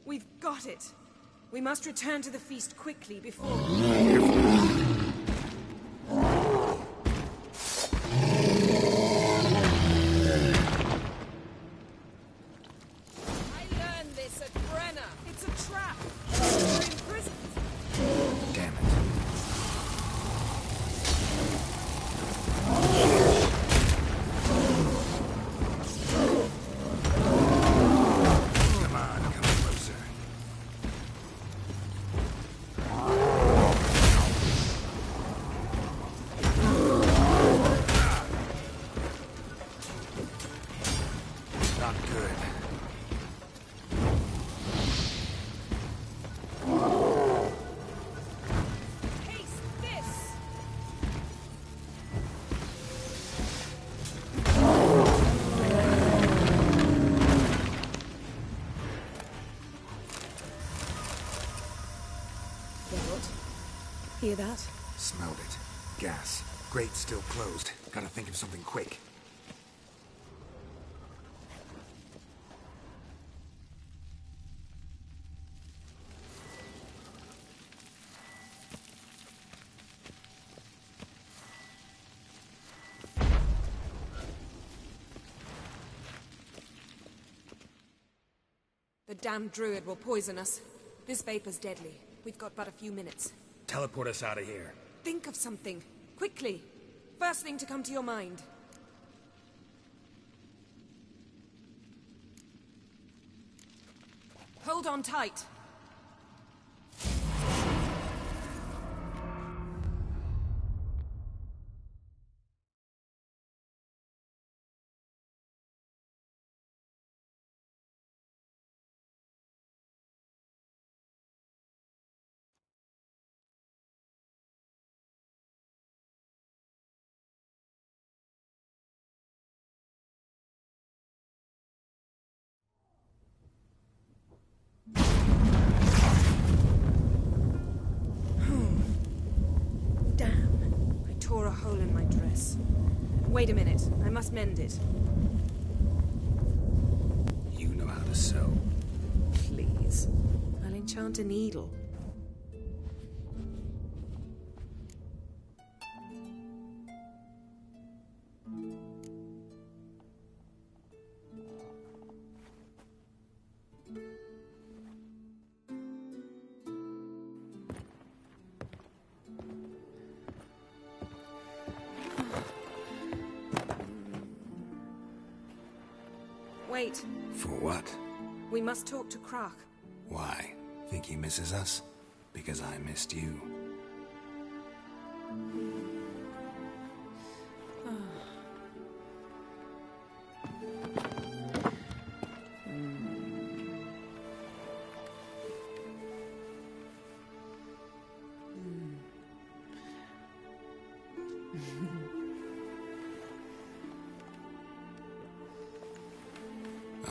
Speaker 7: We've got it. We must return to the feast quickly before... Hear that?
Speaker 1: Smelled it. Gas. Grate still closed. Gotta think of something quick.
Speaker 7: The damned druid will poison us. This vapor's deadly. We've got but a few minutes.
Speaker 8: Teleport us out of here.
Speaker 7: Think of something. Quickly. First thing to come to your mind. Hold on tight. hole in my dress. Wait a minute. I must mend it.
Speaker 1: You know how to sew.
Speaker 7: Please. I'll enchant a needle. Wait.
Speaker 1: For what?
Speaker 7: We must talk to Krach.
Speaker 1: Why? Think he misses us? Because I missed you.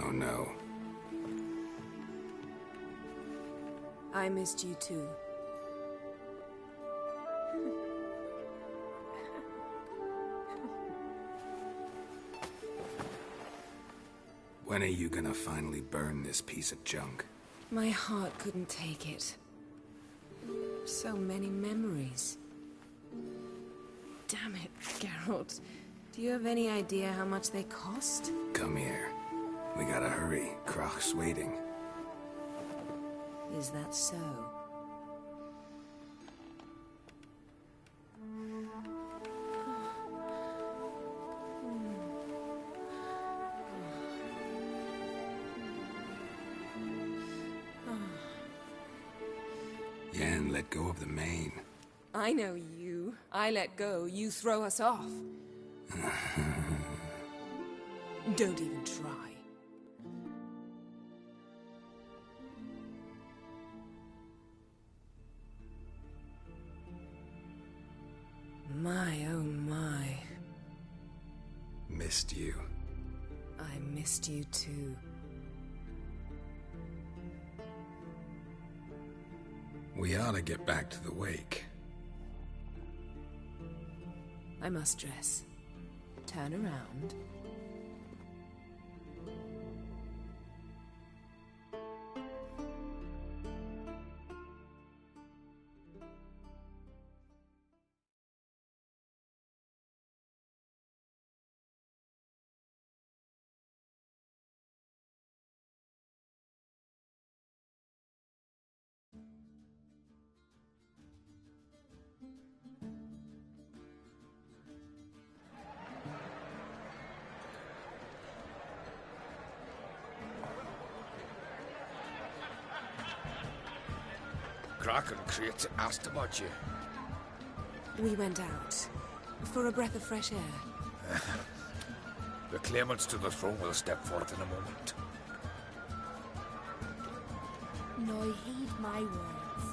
Speaker 1: Oh no.
Speaker 7: I missed you too.
Speaker 1: When are you gonna finally burn this piece of junk?
Speaker 7: My heart couldn't take it. So many memories. Damn it, Geralt. Do you have any idea how much they cost?
Speaker 1: Come here. We gotta hurry. Krach's waiting.
Speaker 7: Is that so?
Speaker 1: Yen, let go of the mane.
Speaker 7: I know you. I let go, you throw us off. Don't even try. My, oh my.
Speaker 1: Missed you.
Speaker 7: I missed you too.
Speaker 1: We ought to get back to the wake.
Speaker 7: I must dress. Turn around.
Speaker 16: Kraken Crate asked about you.
Speaker 7: We went out. For a breath of fresh air.
Speaker 16: The claimants to the throne will step forth in a moment.
Speaker 18: Now heed my words.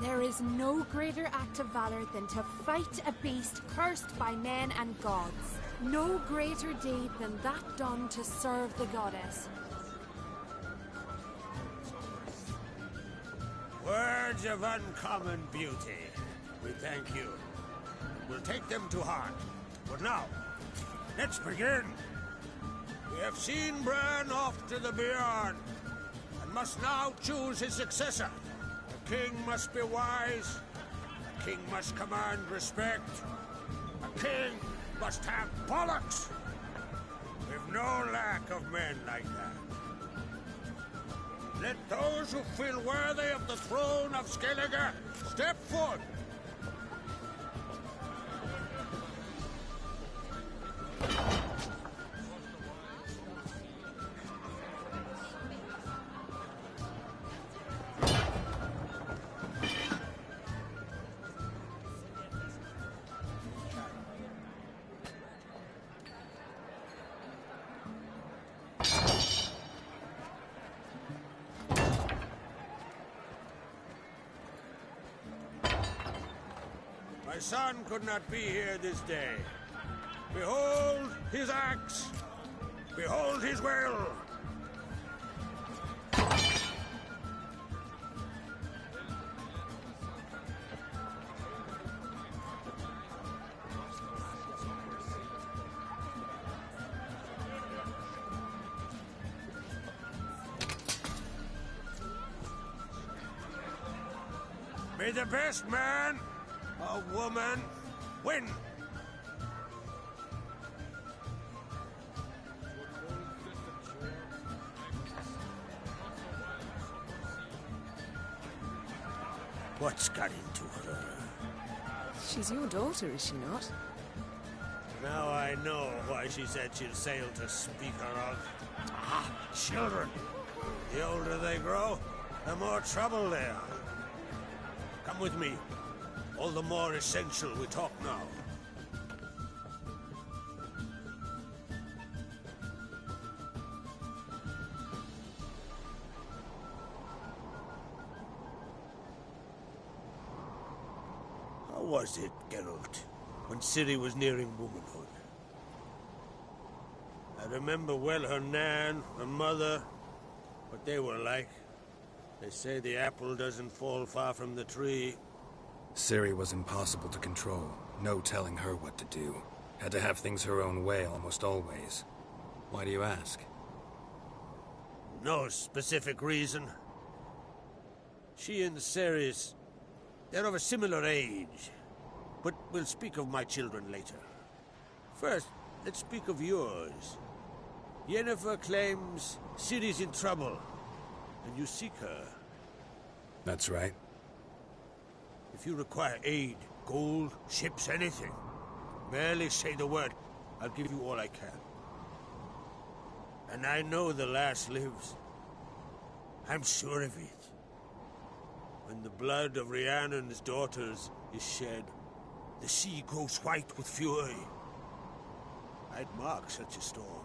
Speaker 18: There is no greater act of valor than to fight a beast cursed by men and gods. No greater deed than that done to serve the goddess.
Speaker 3: Words of uncommon beauty. We thank you. We'll take them to heart. But now, let's begin. We have seen Bran off to the beyond, and must now choose his successor. The king must be wise. The king must command respect. A king must have bollocks. We've no lack of men like that. Let those who feel worthy of the throne of Skellige step forth. My son could not be here this day. Behold his axe. Behold his will. May the best man or woman win. What's got into her?
Speaker 7: She's your daughter, is she not?
Speaker 3: Now I know why she said she'll sail to speak her of. Ah, children. The older they grow, the more trouble they are. Come with me. All the more essential we talk now. How was it, Geralt, when Ciri was nearing womanhood? I remember well her nan, her mother, what they were like. They say the apple doesn't fall far from the tree.
Speaker 8: Ciri was impossible to control. No telling her what to do. Had to have things her own way almost always. Why do you ask?
Speaker 3: No specific reason. She and Ceres, they're of a similar age. But we'll speak of my children later. First, let's speak of yours. Yennefer claims Ciri's in trouble, and you seek her.
Speaker 8: That's right.
Speaker 3: If you require aid, gold, ships, anything, merely say the word. I'll give you all I can. And I know the lass lives. I'm sure of it. When the blood of Rhiannon's daughters is shed, the sea grows white with fury. I'd mark such a storm.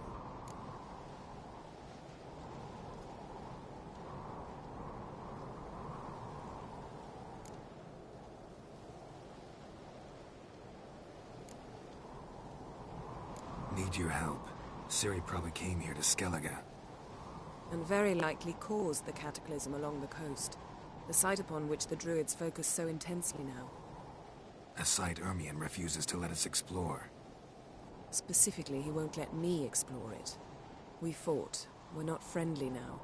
Speaker 8: Need your help. Ciri probably came here to Skellige.
Speaker 7: And very likely caused the cataclysm along the coast. The site upon which the Druids focus so intensely now.
Speaker 8: A site Ermion refuses to let us explore.
Speaker 7: Specifically, he won't let me explore it. We fought. We're not friendly now.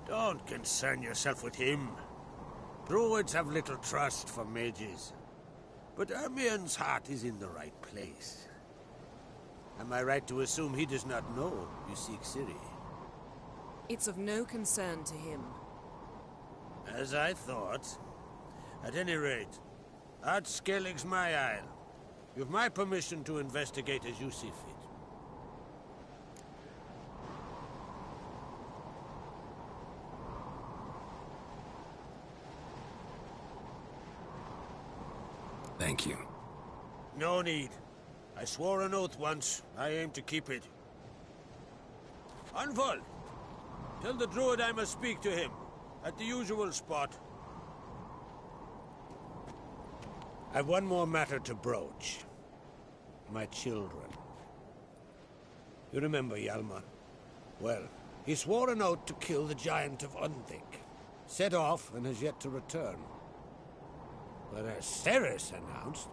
Speaker 3: Don't concern yourself with him. Druids have little trust for mages. But Ermion's heart is in the right place. Am I right to assume he does not know you seek Ciri?
Speaker 7: It's of no concern to him.
Speaker 3: As I thought. At any rate, Ard Skellig's my isle. You've my permission to investigate as you see fit.
Speaker 8: Thank you.
Speaker 3: No need. I swore an oath once. I aim to keep it. Anvald! Tell the druid I must speak to him. At the usual spot. I've one more matter to broach. My children. You remember Hjalmar? Well, he swore an oath to kill the giant of Undvik. Set off and has yet to return. Whereas Ceres announced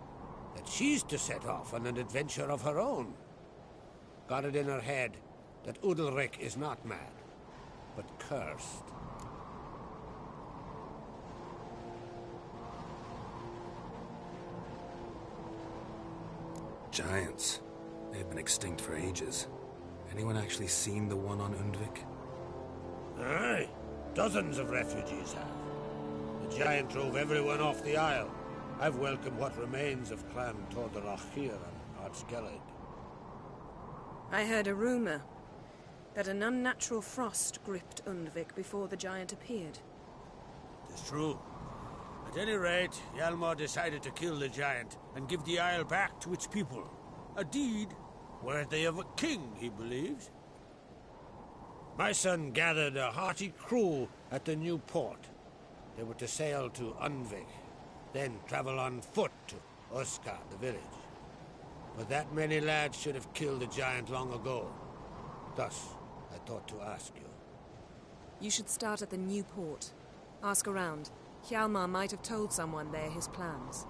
Speaker 3: that she's to set off on an adventure of her own. Got it in her head that Udalric is not mad, but cursed.
Speaker 8: Giants. They've been extinct for ages. Anyone actually seen the one on Undvik?
Speaker 3: Aye. Dozens of refugees have. The giant drove everyone off the isle. I've welcomed what remains of Clan Tordorachir and Ard Skellig.
Speaker 7: I heard a rumor that an unnatural frost gripped Undvik before the giant appeared.
Speaker 3: It's true. At any rate, Hjalmar decided to kill the giant and give the isle back to its people. A deed worthy of a king, he believes. My son gathered a hearty crew at the new port. They were to sail to Undvik, then travel on foot to Oskar, the village. But that many lads should have killed the giant long ago. Thus, I thought to ask you.
Speaker 7: You should start at the new port. Ask around. Hjalmar might have told someone there his plans.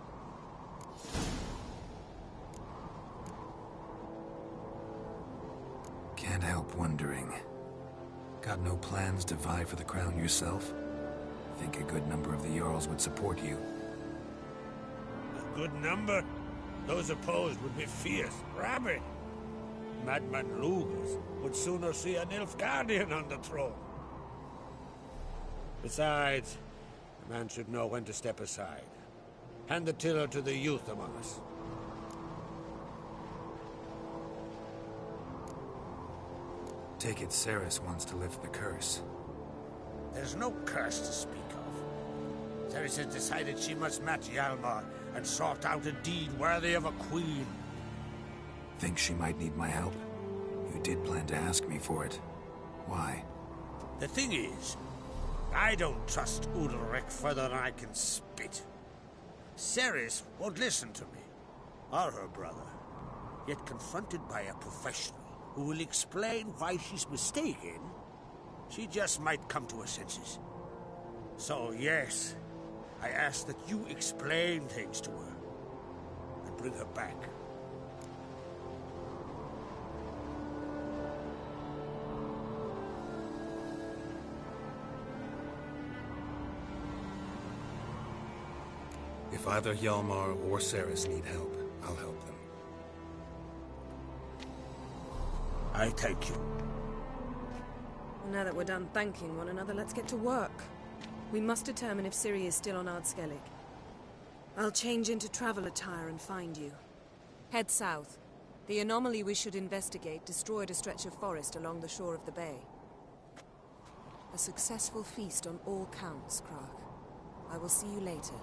Speaker 8: Can't help wondering. Got no plans to vie for the crown yourself? Think a good number of the Jarls would support you.
Speaker 3: good number. Those opposed would be fierce, rabid. Madman Lugas would sooner see an Nilfgaardian on the throne. Besides, a man should know when to step aside. Hand the tiller to the youth among us.
Speaker 8: Take it Ceres wants to lift the curse.
Speaker 3: There's no curse to speak of. Ceres has decided she must match Hjalmar and sort out a deed worthy of a queen.
Speaker 8: Think she might need my help? You did plan to ask me for it. Why?
Speaker 3: The thing is, I don't trust Udalric further than I can spit. Ceres won't listen to me, or her brother. Yet confronted by a professional who will explain why she's mistaken, she just might come to her senses. So yes, I ask that you explain things to her and bring her back.
Speaker 8: If either Hjalmar or Ceres need help, I'll help them.
Speaker 3: I thank you.
Speaker 7: Now that we're done thanking one another, let's get to work. We must determine if Ciri is still on Ardskellig. I'll change into travel attire and find you. Head south. The anomaly we should investigate destroyed a stretch of forest along the shore of the bay. A successful feast on all counts, Krach. I will see you later.